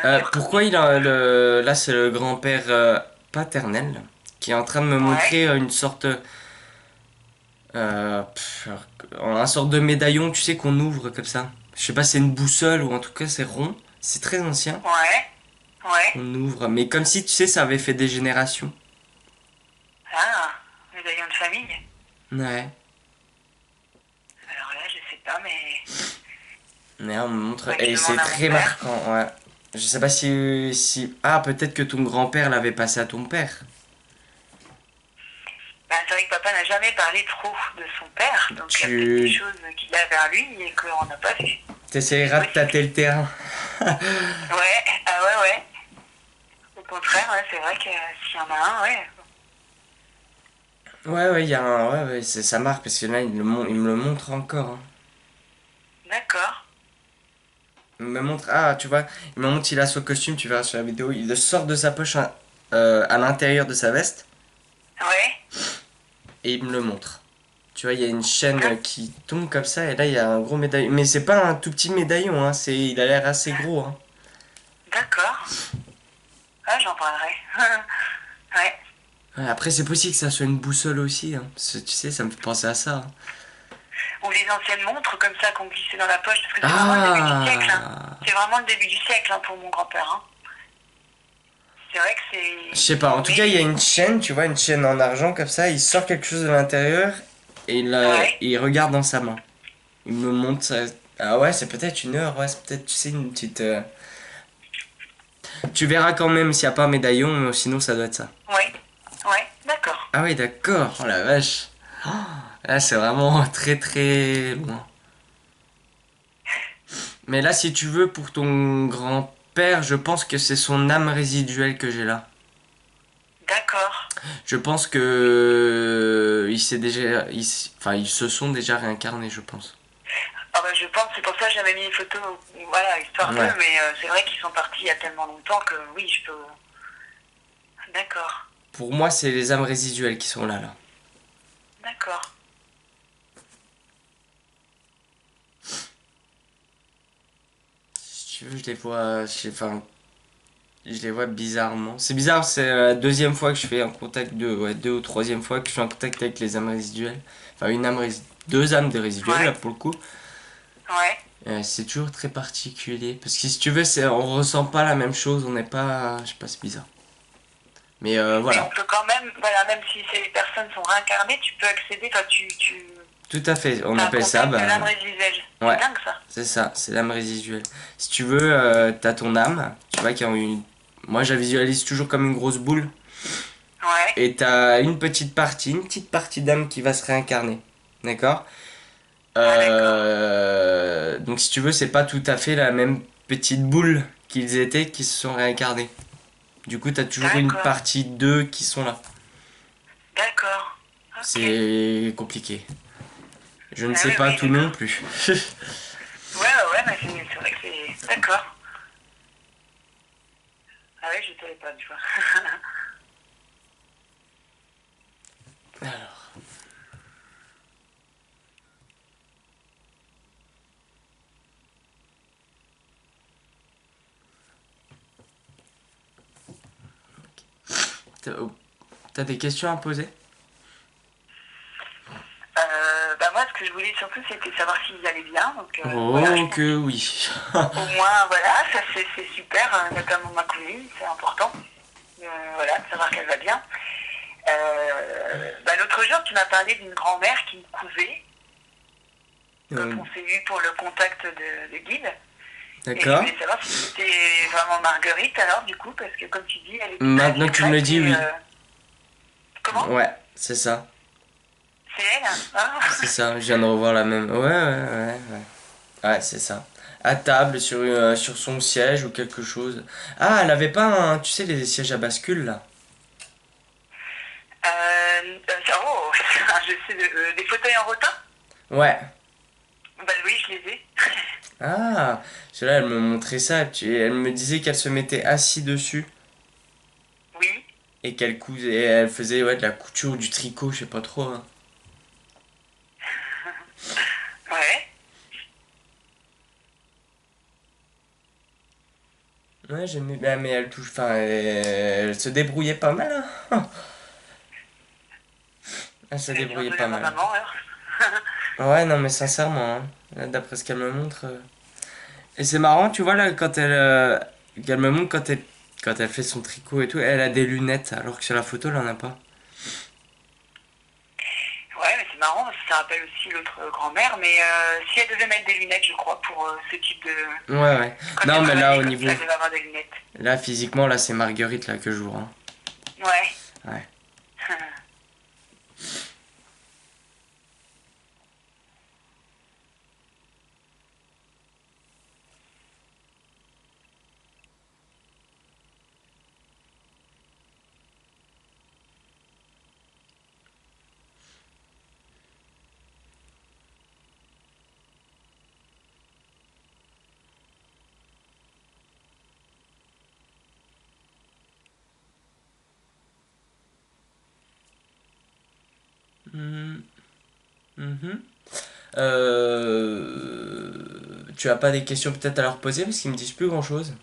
Un dur comme Pourquoi il a là c'est le grand-père paternel qui est en train de me Ouais, montrer une sorte un sorte de médaillon, tu sais qu'on ouvre comme ça. Je sais pas, c'est une boussole ou en tout cas c'est rond. C'est très ancien ouais, ouais. qu'on ouvre, mais comme si tu sais ça avait fait des générations. Ah, médaillon de famille. Ouais. Alors là, je sais pas, mais Mais on me montre faudrait que et je demande c'est à mon très père. marquant. Ouais. Je sais pas si ah peut-être que ton grand-père l'avait passé à ton père. Bah, c'est vrai que papa n'a jamais parlé trop de son père, donc il y a peut-être des Tu choses qu'il a vers lui et qu'on n'a pas vu. C'est t'essayeras de possible. tâter le terrain. Ouais, ah ouais, ouais. Au contraire, ouais, c'est vrai que s'il y en a un, ouais. Ouais, ouais, il y a un. Ouais, ouais, ça marque parce que là, il me le montre encore, hein. D'accord. Il me montre. Ah, tu vois, il me montre, il a son costume, tu verras sur la vidéo. Il le sort de sa poche à l'intérieur de sa veste Ouais. et il me le montre. Tu vois, il y a une chaîne Ah, qui tombe comme ça et là, il y a un gros médaillon. Mais c'est pas un tout petit médaillon, hein, il a l'air assez gros, hein. d'accord. Ah, j'en parlerai. Ouais. Ouais, après, c'est possible que ça soit une boussole aussi, hein. Tu sais, ça me fait penser à ça, hein. Ou les anciennes montres comme ça qu'on glissait dans la poche, parce que c'est vraiment le début du siècle. Hein. Ah! C'est vraiment le début du siècle hein, pour mon grand-père. Hein. C'est vrai que Je sais pas, en tout Mais cas, il y a une chaîne, tu vois, une chaîne en argent comme ça, il sort quelque chose de l'intérieur et ouais. il regarde dans sa main. Il me montre ça. Ah ouais, c'est peut-être une heure, ouais, c'est peut-être, tu sais, une petite. Tu verras quand même s'il n'y a pas un médaillon, mais sinon ça doit être ça. Ouais. Ouais. D'accord. Ah oui, d'accord, oh la vache. Oh, là, c'est vraiment très très loin. Mais là, si tu veux, pour ton grand-père, je pense que c'est son âme résiduelle que j'ai là. D'accord. Je pense que il s'est déjà, enfin, ils se sont déjà réincarnés, je pense. Ah bah, je pense, c'est pour ça que j'avais mis une photo, voilà, histoire d'eux, Ouais. mais c'est vrai qu'ils sont partis il y a tellement longtemps que oui, je peux. D'accord. Pour moi, c'est les âmes résiduelles qui sont là, là. D'accord. Si tu veux, je les vois, enfin, Je les vois bizarrement. C'est bizarre, c'est la deuxième fois que je fais un contact ouais, deux ou troisième fois que je fais un contact avec les âmes résiduelles. Enfin, deux âmes de résiduelles, là, Ouais, pour le coup. ouais. C'est toujours très particulier. Parce que si tu veux, on ressent pas la même chose, on n'est pas. Je sais pas, c'est bizarre. Mais Mais on voilà. peut quand même, voilà, même si ces personnes sont réincarnées, tu peux accéder, enfin, Tout à fait, on t'as un appelle ça, contact de l'âme bah. résiduelle. C'est Ouais, dingue ça. c'est ça, c'est l'âme résiduelle. Si tu veux, t'as ton âme, tu vois, qui a une. Moi, je la visualise toujours comme une grosse boule. Ouais. Et t'as une petite partie d'âme qui va se réincarner. D'accord. Ah d'accord. Donc si tu veux, c'est pas tout à fait la même petite boule qu'ils étaient qui se sont réincarnés. Du coup, t'as toujours une D'accord. partie d'eux qui sont là. D'accord. Ok. C'est compliqué. Je ne Ah sais oui, pas oui, tout non d'accord. plus. Ouais, ouais, ouais, mais c'est vrai que c'est... D'accord. Ah ouais, je savais pas, tu vois. Alors, t'as oh, t'as des questions à poser? Bah moi, ce que je voulais surtout, c'était savoir s'ils allaient bien. Donc voilà, je Oh pense que oui. qu'au moins, voilà, ça c'est super, notamment ma cousine, c'est important. Voilà, de savoir qu'elle va bien. Bah, l'autre jour, tu m'as parlé d'une grand-mère qui me couvait quand Euh, on s'est eu pour le contact de guide. Et je D'accord. voulais savoir si c'était vraiment Marguerite alors, du coup, parce que comme tu dis, elle était très Maintenant que tu me le discrète dis, et... oui. Comment? Ouais, c'est ça. C'est elle, hein? Ah. C'est ça, je viens de revoir la même. Ouais, ouais, ouais, ouais. Ouais, c'est ça. À table, sur son siège ou quelque chose. Ah, elle avait pas un, tu sais, les sièges à bascule là. Oh, je sais, des fauteuils en rotin? Ouais. Bah oui, je les ai. Ah, celle-là, elle me montrait ça. Elle me disait qu'elle se mettait assis dessus Oui. et qu'elle cousait, et elle faisait ouais, de la couture ou du tricot, je sais pas trop, hein. Ouais. Ouais, j'aimais bien, mais elle touche. Enfin, elle se débrouillait pas mal, hein. Elle se Elle a dû en débrouillait donner pas à ma mal. maman alors. Ouais, non, mais sincèrement, hein. Là, d'après ce qu'elle me montre. Et c'est marrant, tu vois, là, qu'elle me montre quand elle fait son tricot et tout, elle a des lunettes, alors que sur la photo, elle en a pas. Ouais, mais c'est marrant, parce que ça rappelle aussi l'autre grand-mère, mais si elle devait mettre des lunettes, je crois, pour ce type de... Ouais, ouais. Quand Non, elle mais là, travaillait au comme ça, niveau. elle devait avoir des lunettes. Là, physiquement, là, c'est Marguerite, là, que je vois, hein. Ouais. Ouais. Mhm. Mhm. Tu as pas des questions peut-être à leur poser parce qu'ils me disent plus grand-chose.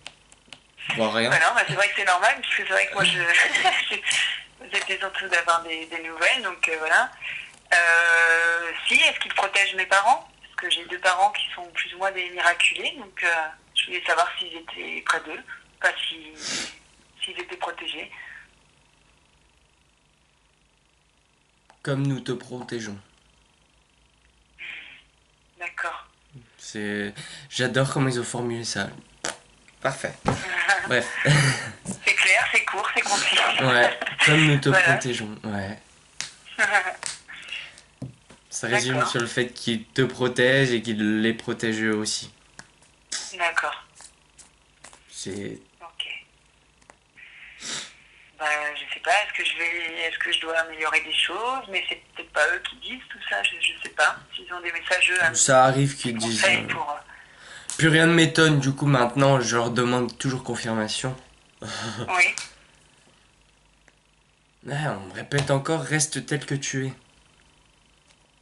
Voire rien. Bah non, bah c'est vrai que c'est normal, parce que c'est vrai que moi, j'étais surtout d'avoir des nouvelles, donc voilà. Si, est-ce qu'ils protègent mes parents? Parce que j'ai deux parents qui sont plus ou moins des miraculés, donc je voulais savoir s'ils étaient près d'eux, pas s'ils étaient protégés. Comme nous te protégeons. D'accord. C'est... J'adore comment ils ont formulé ça. Parfait. Bref. C'est clair, c'est court, c'est concis. Ouais. Comme nous te Voilà. protégeons. Ouais. Ça résume D'accord, sur le fait qu'ils te protègent et qu'ils les protègent eux aussi. d'accord. C'est... Ok. Bah, je sais pas, est-ce que je dois améliorer des choses, mais c'est peut-être pas eux qui disent tout ça, je sais pas. S'ils ont des messages eux, Ça arrive des qu'ils disent... conseils pour. Plus rien ne m'étonne, du coup maintenant je leur demande toujours confirmation. Oui, Ouais, on me répète encore, reste tel que tu es.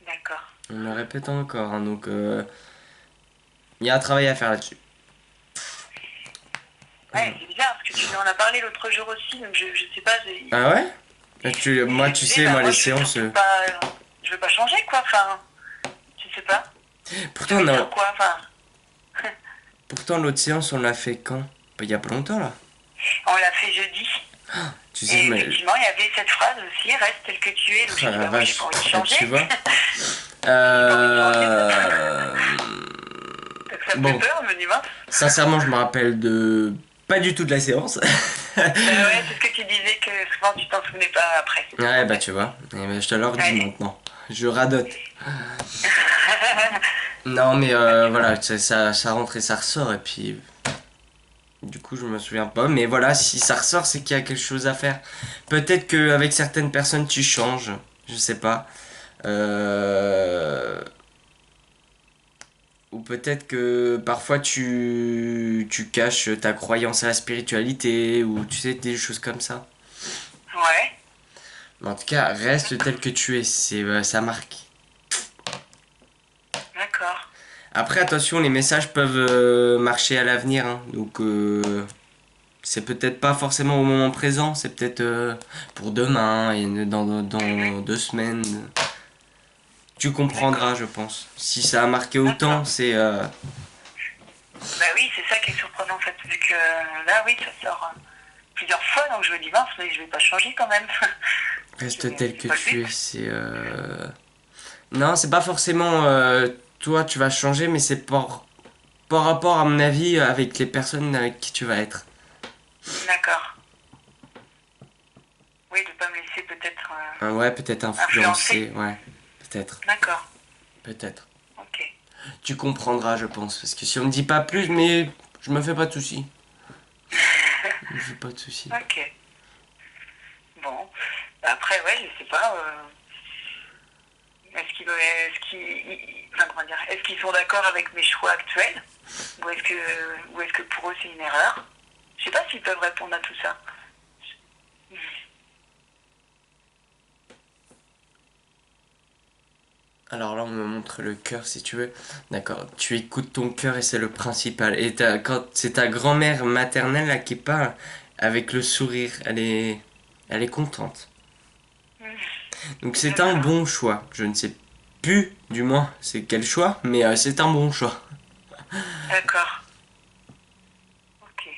d'accord. On me répète encore, hein, donc il y a un travail à faire là-dessus. Ouais, c'est bizarre parce que tu en as parlé l'autre jour aussi, donc je sais pas. Ah ouais? Moi, Et je tu disais, sais, bah, moi, moi les je veux séances. surtout pas. Je veux pas changer quoi, enfin. Je sais pas. Ça Pourtant, veut non, dire quoi, enfin. pourtant, l'autre séance, on l'a fait quand? Bah, il y a pas longtemps, là. On l'a fait jeudi. Tu sais, Et je me. effectivement, il y avait cette phrase aussi, reste tel que tu es. Donc Oh j'ai dit, la bah moi j'ai pas vache. envie de Ah, changer. tu vois? J'ai pas envie de changer, Euh... donc ça me fait Bon, peur, je me dis mince. sincèrement, je me rappelle de. Pas du tout de la séance. Bah ouais, c'est ce que tu disais que souvent tu t'en souvenais pas après. Ouais, En bah fait. tu vois. Et ben, je te le redis Ouais. maintenant. Je radote. Non, mais voilà, ça rentre et ça ressort. Et puis, du coup, je me souviens pas. Mais voilà, si ça ressort, c'est qu'il y a quelque chose à faire. Peut-être qu'avec certaines personnes, tu changes. Je sais pas. Euh, Ou peut-être que parfois tu caches ta croyance à la spiritualité. Ou tu sais, des choses comme ça. Ouais, Mais en tout cas, reste tel que tu es. Ça marque. d'accord. Après, attention, les messages peuvent marcher à l'avenir, hein. Donc, c'est peut-être pas forcément au moment présent, c'est peut-être pour demain et Mhm. dans 2 semaines. Tu comprendras, D'accord, je pense. Si ça a marqué autant, d'accord. c'est Bah oui, c'est ça qui est surprenant en fait, vu que là, oui, ça sort plusieurs fois, donc je me dis mince, mais je vais pas changer quand même. reste tel C'est que pas le tu but. es. Non, c'est pas forcément toi, tu vas changer, mais c'est par rapport, à mon avis, avec les personnes avec qui tu vas être. D'accord. Oui, de pas me laisser peut-être Hein, ouais, peut-être influencer. influencer, ouais, peut-être, D'accord, peut-être. ok. Tu comprendras, je pense. Parce que si on me dit pas plus, mais je me fais pas de soucis. Je me fais pas de soucis. Ok. Bon. Bah, après, ouais, je sais pas. Enfin, comment dire, est-ce qu'ils sont d'accord avec mes choix actuels ou est-ce que pour eux c'est une erreur? Je sais pas s'ils peuvent répondre à tout ça. Alors là, on me montre le cœur si tu veux. D'accord. Tu écoutes ton cœur et c'est le principal. Et quand c'est ta grand-mère maternelle là qui parle avec le sourire, elle est contente. Donc c'est un D'accord, bon choix. Je ne sais plus, du moins, c'est quel choix, mais c'est un bon choix. d'accord, ok.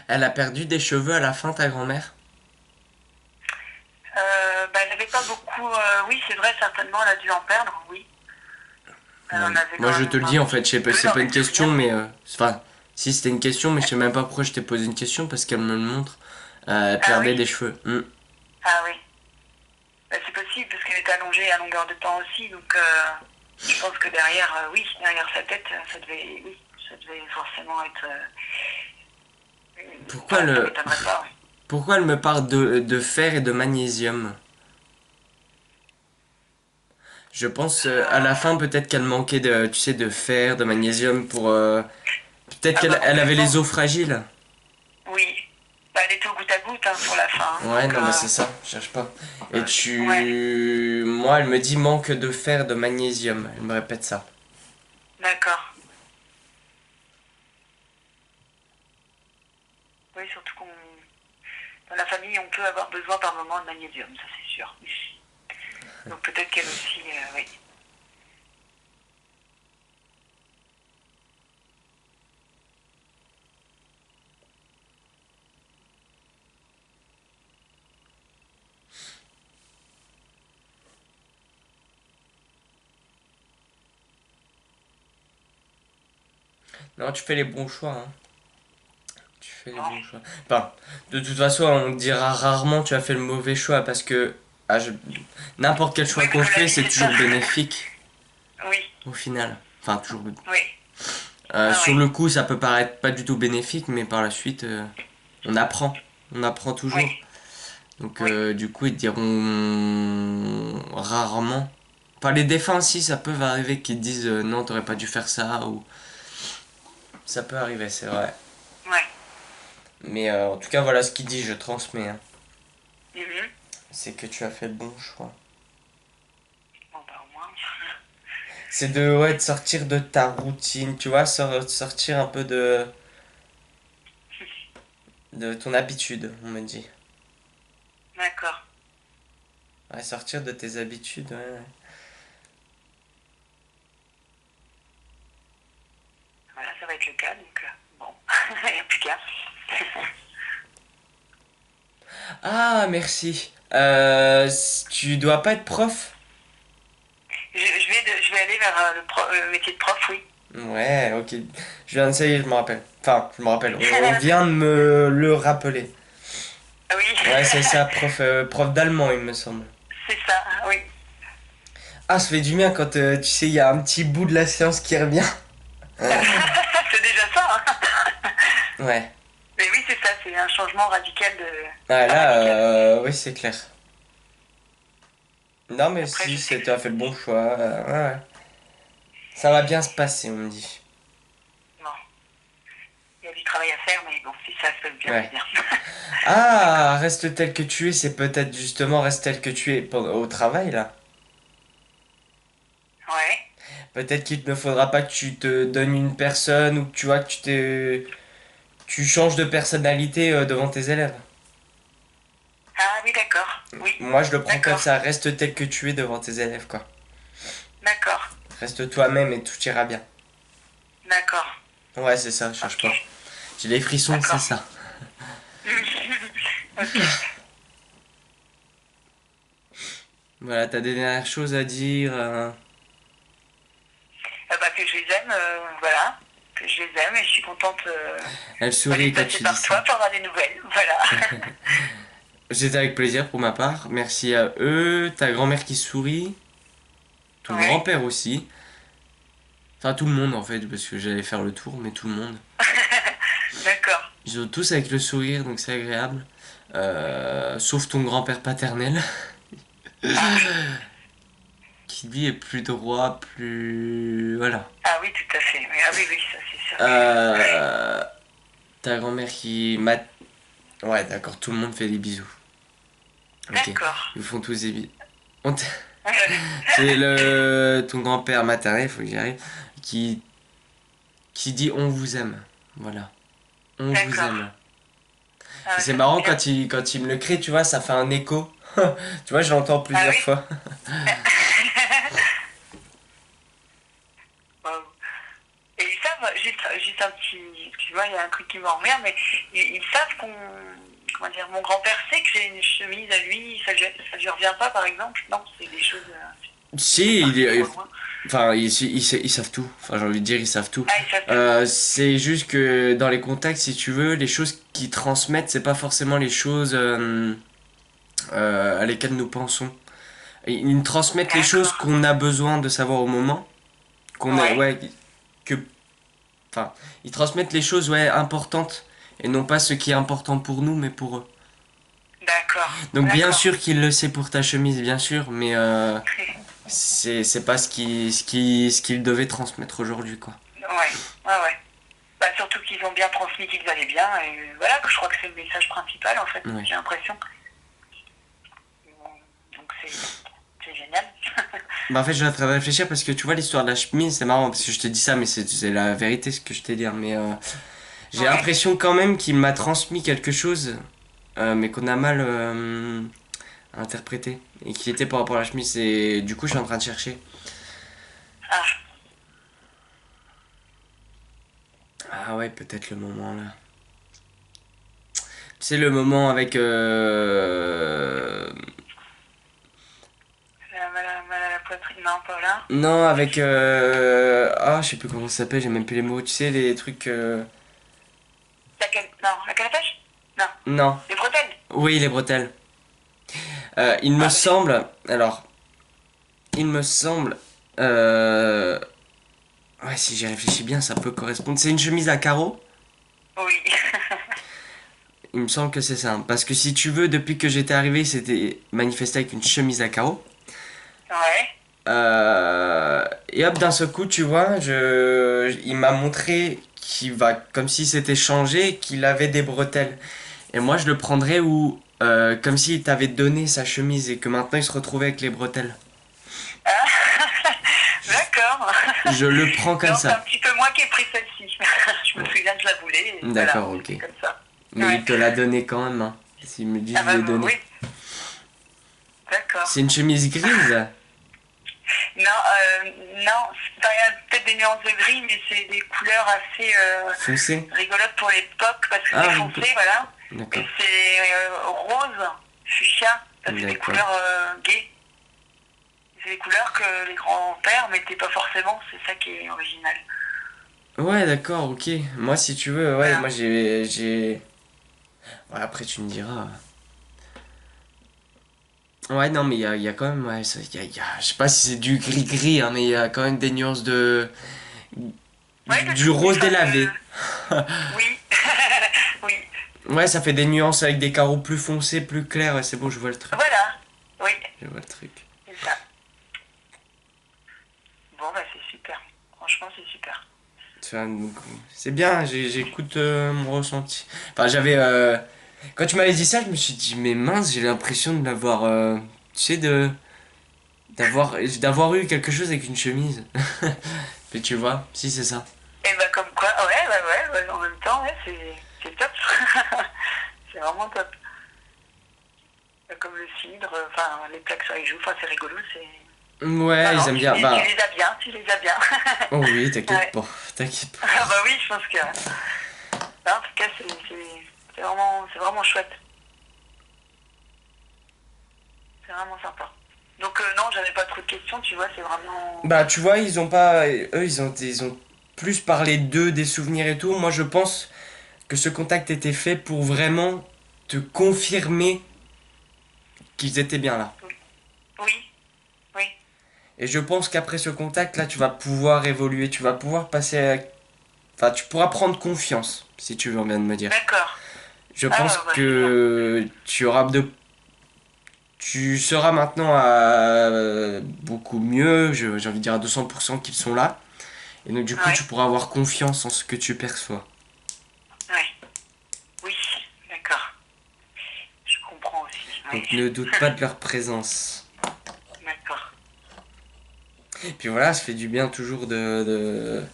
Elle a perdu des cheveux à la fin, ta grand-mère? Bah, elle n'avait pas beaucoup. Oui, c'est vrai, certainement, elle a dû en perdre, oui. Elle Ouais. en avait Moi quand je même te le un dis en fait, petit peu c'est dans pas mes une question, souvenirs. mais enfin, si c'était une question, mais je sais même pas pourquoi je t'ai posé une question parce qu'elle me le montre. Elle Ah oui, perdait des cheveux. ah oui. Bah, c'est possible parce qu'elle était allongée à longueur de temps aussi, donc je pense que derrière, oui, derrière sa tête, oui, ça devait forcément être. Pourquoi Enfin, ça le, m'étonnerait pas, oui. pourquoi elle me parle de fer et de magnésium? Je pense à la fin peut-être qu'elle manquait de, tu sais, de fer, de magnésium pour. Peut-être Ah bah qu'elle avait complètement, les os fragiles. oui. Bah, elle était au goutte à goutte hein, pour la fin, hein, Ouais, donc non, bah c'est ça, je cherche pas. Et ouais, moi, elle me dit manque de fer, de magnésium. Elle me répète ça. d'accord. Oui, surtout qu'on dans la famille, on peut avoir besoin par moment de magnésium, ça c'est sûr. Donc peut-être qu'elle aussi, oui. Non, tu fais les bons choix, hein. Tu fais les Bon, bons choix. Enfin, de toute façon, on dira rarement tu as fait le mauvais choix parce que ah, n'importe quel choix oui, qu'on parce que la fait, vie c'est c'est toujours ça. bénéfique Oui, au final. Enfin, toujours. oui, ah Sur oui, le coup, ça peut paraître pas du tout bénéfique, mais par la suite, on apprend. On apprend oui, toujours. Donc, oui, du coup, ils te diront rarement. Enfin, les défunts, si, ça peut arriver qu'ils te disent non, t'aurais pas dû faire ça, ou ça peut arriver, c'est vrai. ouais. Mais en tout cas, voilà ce qu'il dit, je transmets, hein. Mhm. C'est que tu as fait le bon choix. Bon bah au moins. C'est de, ouais, de sortir de ta routine, tu vois, sortir un peu de ton habitude, on me dit. D'accord. Ouais, sortir de tes habitudes, ouais. Ouais. Voilà, ça va être le cas, donc bon, il n'y a plus qu'à. Ah, merci. Tu dois pas être prof? Je vais aller vers le métier de prof, oui. Ouais, ok. Je viens de, ça y est, je me rappelle. Enfin, je me rappelle. On vient de me le rappeler. Oui, Ouais, c'est ça, prof d'allemand, il me semble. c'est ça, oui. Ah, ça fait du bien quand, tu sais, il y a un petit bout de la séance qui revient. C'est déjà ça, hein. Ouais. Mais oui, c'est ça, c'est un changement radical de. Ah, Enfin, là, radical. oui, c'est clair. Non, mais Après, si, je sais que tu as fait le bon choix. Ouais, ouais. Ça va bien se passer, on me dit. bon, il y a du travail à faire, mais bon, si ça se passe bien, c'est Ouais. bien. Ah, reste tel que tu es, c'est peut-être justement reste tel que tu es au travail, là. Ouais. Peut-être qu'il ne faudra pas que tu te donnes une personne ou que tu vois que tu changes de personnalité devant tes élèves. Ah oui, d'accord. Oui, Moi, je le prends comme d'accord. ça, reste tel que tu es devant tes élèves, quoi. D'accord. Reste toi-même et tout ira bien. D'accord. Ouais, c'est ça, cherche Ok. pas. J'ai les frissons, c'est D'accord. ça. Ok. Voilà, t'as des dernières choses à dire. Bah, que je les aime, voilà. Que je les aime et je suis contente Elle d'aller sourit quand passer tu dis par ça. toi pour avoir des nouvelles. Voilà. C'était avec plaisir pour ma part. Merci à eux, ta grand-mère qui sourit, ton Ouais. grand-père aussi. Enfin, tout le monde en fait, parce que j'allais faire le tour, mais tout le monde. D'accord. Ils ont tous avec le sourire, donc c'est agréable. Sauf ton grand-père paternel, Ah oui. qui lui est plus droit, plus... Voilà. Ah oui, tout à fait. Oui, ah oui, oui, ça c'est sûr que. Euh, Ta grand-mère qui m'a... Ouais, d'accord, tout le monde fait des bisous. Ok, D'accord. ils vous font tous des bisous. C'est le ton grand-père maternel, faut que j'y arrive, qui, qui dit on vous aime. Voilà, on vous D'accord. aime. Ah Et ouais, c'est ça c'est marrant bien. quand il me le crie, tu vois, ça fait un écho. Tu vois, je l'entends Ah plusieurs oui. fois. Wow. Et ils savent, juste un petit, excuse-moi, il y a un truc qui m'emmerde, mais ils savent comment dire, mon grand-père sait que j'ai une chemise à lui, ça lui revient pas par exemple. Non, c'est des choses, c'est Si, parti trop loin. enfin, ils savent tout. Enfin, j'ai envie de dire, ils savent tout. Ah, ils savent tout. C'est juste que dans les contacts, si tu veux, les choses qu'ils transmettent, c'est pas forcément les choses à lesquelles nous pensons. Ils nous transmettent les choses D'accord. qu'on a besoin de savoir au moment. Qu'on a, Ouais. ouais, que, enfin, ils transmettent les choses, ouais, importantes. Et non pas ce qui est important pour nous, mais pour eux. D'accord. Donc bien D'accord. sûr qu'il le sait pour ta chemise, bien sûr, mais c'est pas ce qu'il devait transmettre aujourd'hui, quoi. Ouais. Ouais, ouais. Bah, surtout qu'ils ont bien transmis qu'ils allaient bien, et voilà, que je crois que c'est le message principal en fait, Ouais. j'ai l'impression. Donc c'est génial. Bah en fait, je suis en train de réfléchir parce que tu vois l'histoire de la chemise, c'est marrant parce que je te dis ça, mais c'est la vérité ce que je t'ai dit. Mais j'ai Ouais. l'impression quand même qu'il m'a transmis quelque chose, mais qu'on a mal interprété et qui était par rapport à la chemise. Et du coup, je suis en train de chercher. Ah, Ah ouais, peut-être le moment là. C'est le moment avec mal à la poitrine, non, pas là. non, avec ah, je sais plus comment ça s'appelle, j'ai même plus les mots. Tu sais les trucs Non, la calapage. Non, non. les bretelles. Oui, les bretelles. Il me Ah, bah, c'est... semble, alors, il me semble, euh, ouais, si j'y réfléchis bien, ça peut correspondre. C'est une chemise à carreaux. Oui. Il me semble que c'est ça. Parce que si tu veux, depuis que j'étais arrivé, c'était manifesté avec une chemise à carreaux. Ouais. Et hop, d'un seul coup, tu vois, il m'a montré qu'il va, comme si c'était changé, qu'il avait des bretelles. Et moi, je le prendrais où, comme s'il t'avait donné sa chemise et que maintenant il se retrouvait avec les bretelles. je le prends comme Non, c'est un ça. petit peu moi qui ai pris celle-ci. Je me souviens que je la voulais. Et voilà, D'accord, ok. c'est comme ça. Mais Ouais. il te l'a donné quand même, hein. S'il me dit Ah je lui bah ai donné. oui, d'accord. C'est une chemise grise? Non, non, enfin, il y a peut-être des nuances de gris, mais c'est des couleurs assez Foncé? rigolotes pour l'époque parce que c'est Ah, foncé, voilà. Et d'accord. c'est rose, fuchsia, ça c'est des D'accord. couleurs gaies. C'est des couleurs que les grands-pères mettaient pas forcément, c'est ça qui est original. Ouais, d'accord, ok. Moi, si tu veux, ouais, Voilà. moi j'ai... Ouais, après, tu me diras. Ouais, non, mais il y a quand même, ouais, je sais pas si c'est du gris-gris, hein, mais il y a quand même des nuances de... Ouais, de Du tout, rose enfin, délavé. oui, oui, Ouais, ça fait des nuances avec des carreaux plus foncés, plus clairs, ouais, c'est bon, je vois le truc. voilà, oui, Je vois le truc. c'est ça. Bon, bah c'est super. Franchement, c'est super. Tu vois, donc, c'est bien, j'écoute mon ressenti. Enfin, quand tu m'avais dit ça, je me suis dit, mais mince, j'ai l'impression de l'avoir... tu sais, d'avoir eu quelque chose avec une chemise. Mais tu vois, si c'est ça. Et bah comme quoi, ouais, en même temps, ouais, c'est top. C'est vraiment top. Comme le cidre, enfin les plaques sur les joues, enfin c'est rigolo, c'est... Non, Ouais, ils non, aiment bien. Bah, tu les as bien. oh oui, t'inquiète Ouais. pas, t'inquiète pas. Ah bah oui, je pense que... Non, en tout cas, c'est vraiment chouette. C'est vraiment sympa. Donc non, j'avais pas trop de questions, tu vois, c'est vraiment... Bah, tu vois, ils ont pas. Eux, ils ont plus parlé d'eux, des souvenirs et tout. Moi, je pense que ce contact était fait pour vraiment te confirmer qu'ils étaient bien là. Oui, oui, Et je pense qu'après ce contact, là, tu vas pouvoir évoluer, tu vas pouvoir passer à... Enfin, tu pourras prendre confiance, si tu veux bien de me dire. d'accord. Je Ah pense bah c'est bien. que tu auras de... Tu seras maintenant à beaucoup mieux, j'ai envie de dire à 200% qu'ils sont là. Et donc, du coup, Ouais, tu pourras avoir confiance en ce que tu perçois. ouais, oui, d'accord. Je comprends aussi, oui, Donc, ne doute pas de leur présence. d'accord. Et puis voilà, ça fait du bien toujours de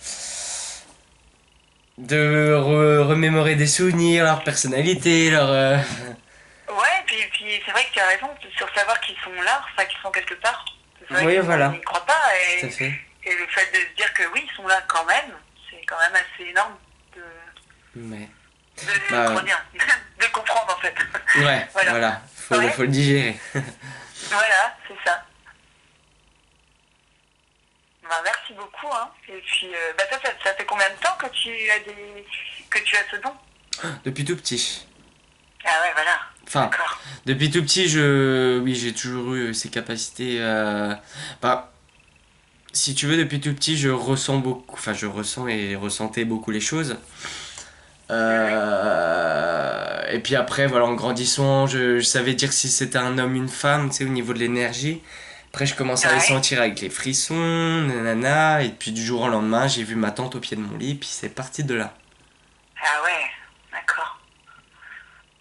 remémorer des souvenirs, leur personnalité, leur... Ouais, puis c'est vrai que tu as raison sur savoir qu'ils sont là, enfin qu'ils sont quelque part. C'est vrai Oui, que on voilà, n'y croit pas tout à fait. et le fait de se dire que oui, ils sont là quand même, c'est quand même assez énorme de, Mais... comment Bah, dire, de comprendre en fait. ouais, Voilà. voilà, Ouais, faut le digérer. voilà, c'est ça. Bah, merci beaucoup, hein. Et puis, bah, ça fait combien de temps que que tu as ce don? Depuis tout petit. Ah ouais, voilà. Enfin, D'accord. depuis tout petit, oui, j'ai toujours eu ces capacités. Bah, si tu veux, depuis tout petit, je ressens beaucoup. Enfin, je ressens et ressentais beaucoup les choses. Mhm. Et puis après, voilà, en grandissant, je savais dire si c'était un homme, une femme, tu sais, au niveau de l'énergie. Après, je commençais à les Ouais. sentir avec les frissons, nanana. Et puis du jour au lendemain, j'ai vu ma tante au pied de mon lit, puis c'est parti de là. Ah ouais, d'accord.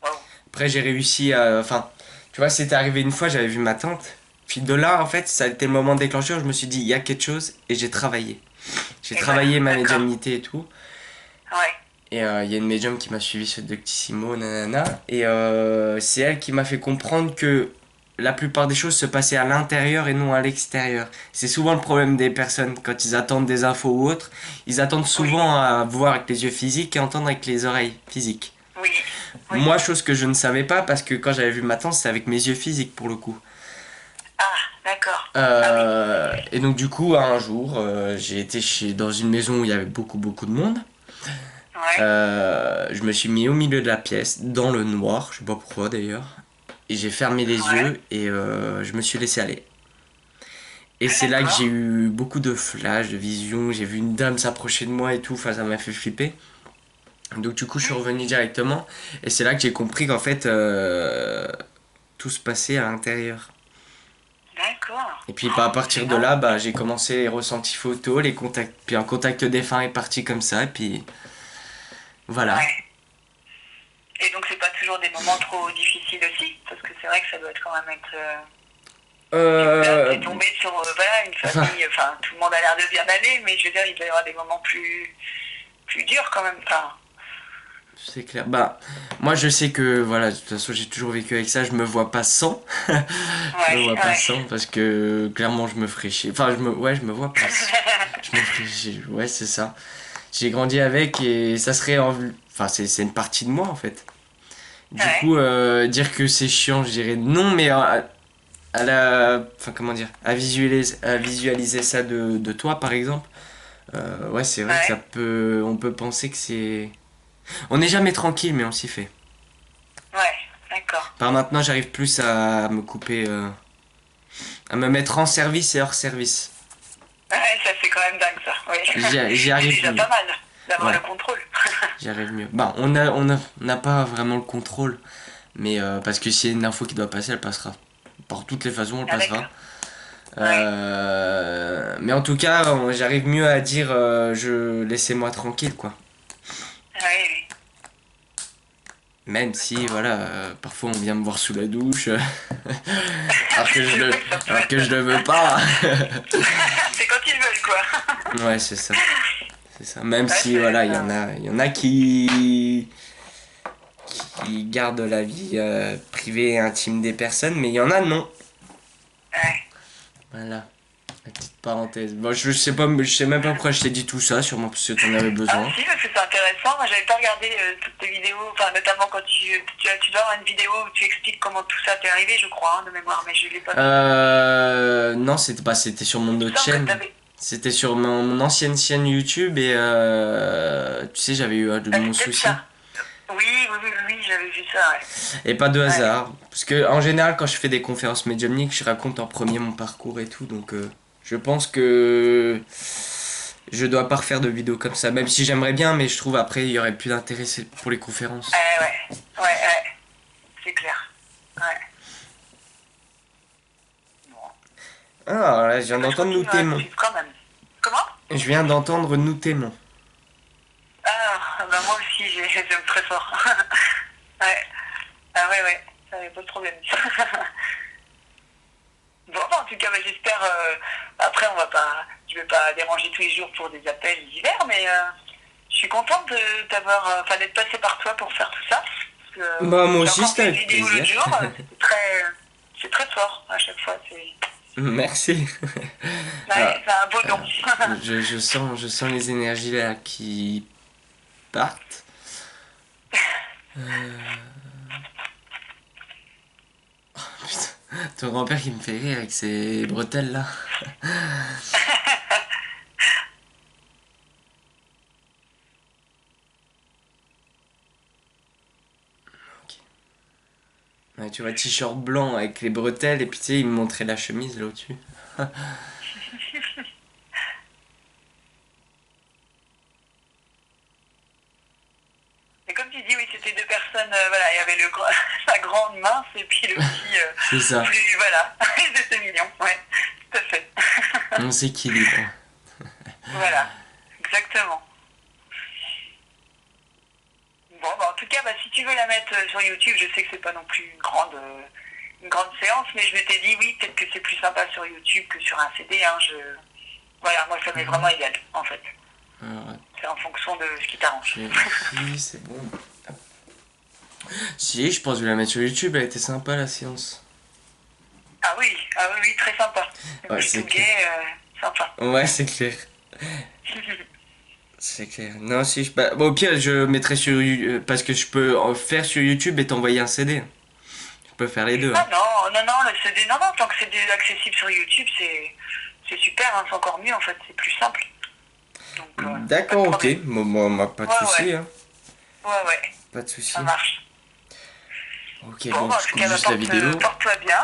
Wow. Après, j'ai réussi à. Enfin, tu vois, c'était arrivé une fois, j'avais vu ma tante. Puis de là, en fait, ça a été le moment déclencheur. Je me suis dit, il y a quelque chose, et j'ai travaillé. J'ai Et voilà, travaillé ma d'accord. médiumnité et tout. Ouais. Et il y a une médium qui m'a suivi sur Doctissimo, nanana. Et c'est elle qui m'a fait comprendre que la plupart des choses se passaient à l'intérieur et non à l'extérieur. C'est souvent le problème des personnes quand ils attendent des infos ou autres. Ils attendent Oui, souvent à voir avec les yeux physiques et entendre avec les oreilles physiques. oui, oui. Moi, chose que je ne savais pas parce que quand j'avais vu ma tante, c'était avec mes yeux physiques pour le coup. Ah, d'accord. Ah oui. Et donc du coup, un jour, j'ai été dans une maison où il y avait beaucoup de monde. Ouais, Je me suis mis au milieu de la pièce, dans le noir, je sais pas pourquoi d'ailleurs. Et j'ai fermé les ouais. yeux et je me suis laissé aller. Et c'est là que j'ai D'accord. eu beaucoup de flashs, de visions. J'ai vu une dame s'approcher de moi et tout. Enfin, ça m'a fait flipper. Donc du coup, je suis revenu directement. Et c'est là que j'ai compris qu'en fait, tout se passait à l'intérieur. D'accord. Et puis bah, à partir C'est de énorme. là, bah, j'ai commencé les ressentis photos, les contacts. Puis un contact défunt est parti comme ça. Et puis voilà. Ouais. Et donc, c'est pas toujours des moments trop difficiles aussi, parce que c'est vrai que ça doit être quand même être. J'espère que Euh, t'es tombé sur voilà, une enfin, famille, enfin tout le monde a l'air de bien aller, mais je veux dire, il doit y avoir des moments plus durs quand même. Enfin, c'est clair. Bah, moi je sais que voilà, de toute façon j'ai toujours vécu avec ça, je me vois pas sans. Je me ouais, vois pas ouais. sans parce que clairement je me ferais chier. Enfin, ouais, je me vois pas. Je me ferais chier. Ouais, c'est ça. J'ai grandi avec et ça serait enfin c'est une partie de moi en fait. Du Ouais, coup, dire que c'est chiant, je dirais non, mais à la, enfin comment dire, à visualiser ça de toi par exemple. Ouais, c'est vrai que ça ouais, peut, on peut penser que c'est, on n'est jamais tranquille, mais on s'y fait. ouais, d'accord. Par maintenant, j'arrive plus à me couper, à me mettre en service et hors service. Ouais, ça c'est quand même dingue ça, oui. J'y C'est arrive déjà mieux. pas mal d'avoir Ouais, le contrôle. j'y arrive mieux. Bah, on n'a pas vraiment le contrôle, mais parce que s'il y a une info qui doit passer, elle passera. Par toutes les façons, elle Ah passera. d'accord, ouais, Mais en tout cas, j'arrive mieux à dire je laissez-moi tranquille quoi. ouais, oui, Même si d'accord. voilà, parfois on vient me voir sous la douche alors que je C'est le vrai que ça peut alors que être... je le veux pas. c'est quand ils veulent quoi. Ouais, c'est ça. C'est ça. Même Ouais, si voilà, il y en a qui gardent la vie privée et intime des personnes, mais il y en a non. ouais. Voilà. La petite parenthèse. Bon, je sais même pas pourquoi je t'ai dit tout ça, sûrement parce que t'en avais Ah besoin. si, parce que c'est intéressant. Moi, j'avais pas regardé toutes tes vidéos, enfin notamment quand tu dois avoir une vidéo où tu expliques comment tout ça t'est arrivé, je crois, hein, de mémoire, mais je l'ai pas vue. Non, c'était sur mon Il me autre semble que chaîne. t'avais... C'était sur mon ancienne chaîne YouTube et tu sais, j'avais eu de Ah, mon c'est peut-être souci. ça. Oui, j'avais vu ça, ouais. Et pas de Ouais. hasard. Parce que en général, quand je fais des conférences médiumniques, je raconte en premier mon parcours et tout. Donc je pense que je dois pas refaire de vidéos comme ça. Même si j'aimerais bien, mais je trouve après, il y aurait plus d'intérêt pour les conférences. Ouais, c'est clair. Ouais. Bon. Ah, là, je viens Bah, je d'entendre nous continuerai à te t'aimons. suivre quand même. Comment? Je viens d'entendre nous t'aimons. Ah, bah moi aussi, j'aime très fort. Ouais. Ah ouais, ça avait pas de problème. Bon, bah, en tout cas, bah, j'espère. Après, je vais pas déranger tous les jours pour des appels divers, mais je suis contente de t'avoir, enfin, d'être passée par toi pour faire tout ça. Parce que Bah, moi j'ai aussi, encore c'était fait une avec vidéo plaisir. l'autre jour. C'est très fort à chaque fois. Merci. Ah, Ouais, c'est un beau don. je sens les énergies là qui partent. Putain, ton grand-père qui me fait rire avec ses bretelles là. Ouais, tu vois, t-shirt blanc avec les bretelles et puis tu sais, il me montrait la chemise là au-dessus. Et comme tu dis, oui, c'était deux personnes. Voilà, il y avait la grande mince et puis le petit C'est ça, plus. Voilà, ils étaient mignons. Ouais, tout à fait. on s'équilibre. Voilà, exactement. Bon, bah, en tout cas, bah, si tu veux la mettre sur YouTube, je sais que c'est pas non plus une grande séance, mais je m'étais dit oui, peut-être que c'est plus sympa sur YouTube que sur un CD. Hein, voilà, moi ça m'est vraiment égal, en fait. Alors, C'est en fonction de ce qui t'arrange. je vérifie, c'est bon. Si, je pense que je vais la mettre sur YouTube, elle était sympa la séance. Ah oui, très sympa. Le Ouais, petit c'est tout clair. gay, sympa. Ouais, c'est clair. C'est clair. Non, si, bah, bon, au pire, je mettrai sur parce que je peux en faire sur YouTube et t'envoyer un CD. Je peux faire les deux, hein. Ah non, le CD, non, tant que c'est accessible sur YouTube, c'est super, hein, c'est encore mieux en fait, c'est plus simple. Donc, pas de D'accord, ok. problème. Bon, pas de Ouais, souci, ouais, hein. ouais, Pas de souci. ça marche. Ok, Bon, bon, bah, en je tout coupe cas, bah, juste la vidéo. porte-toi bien.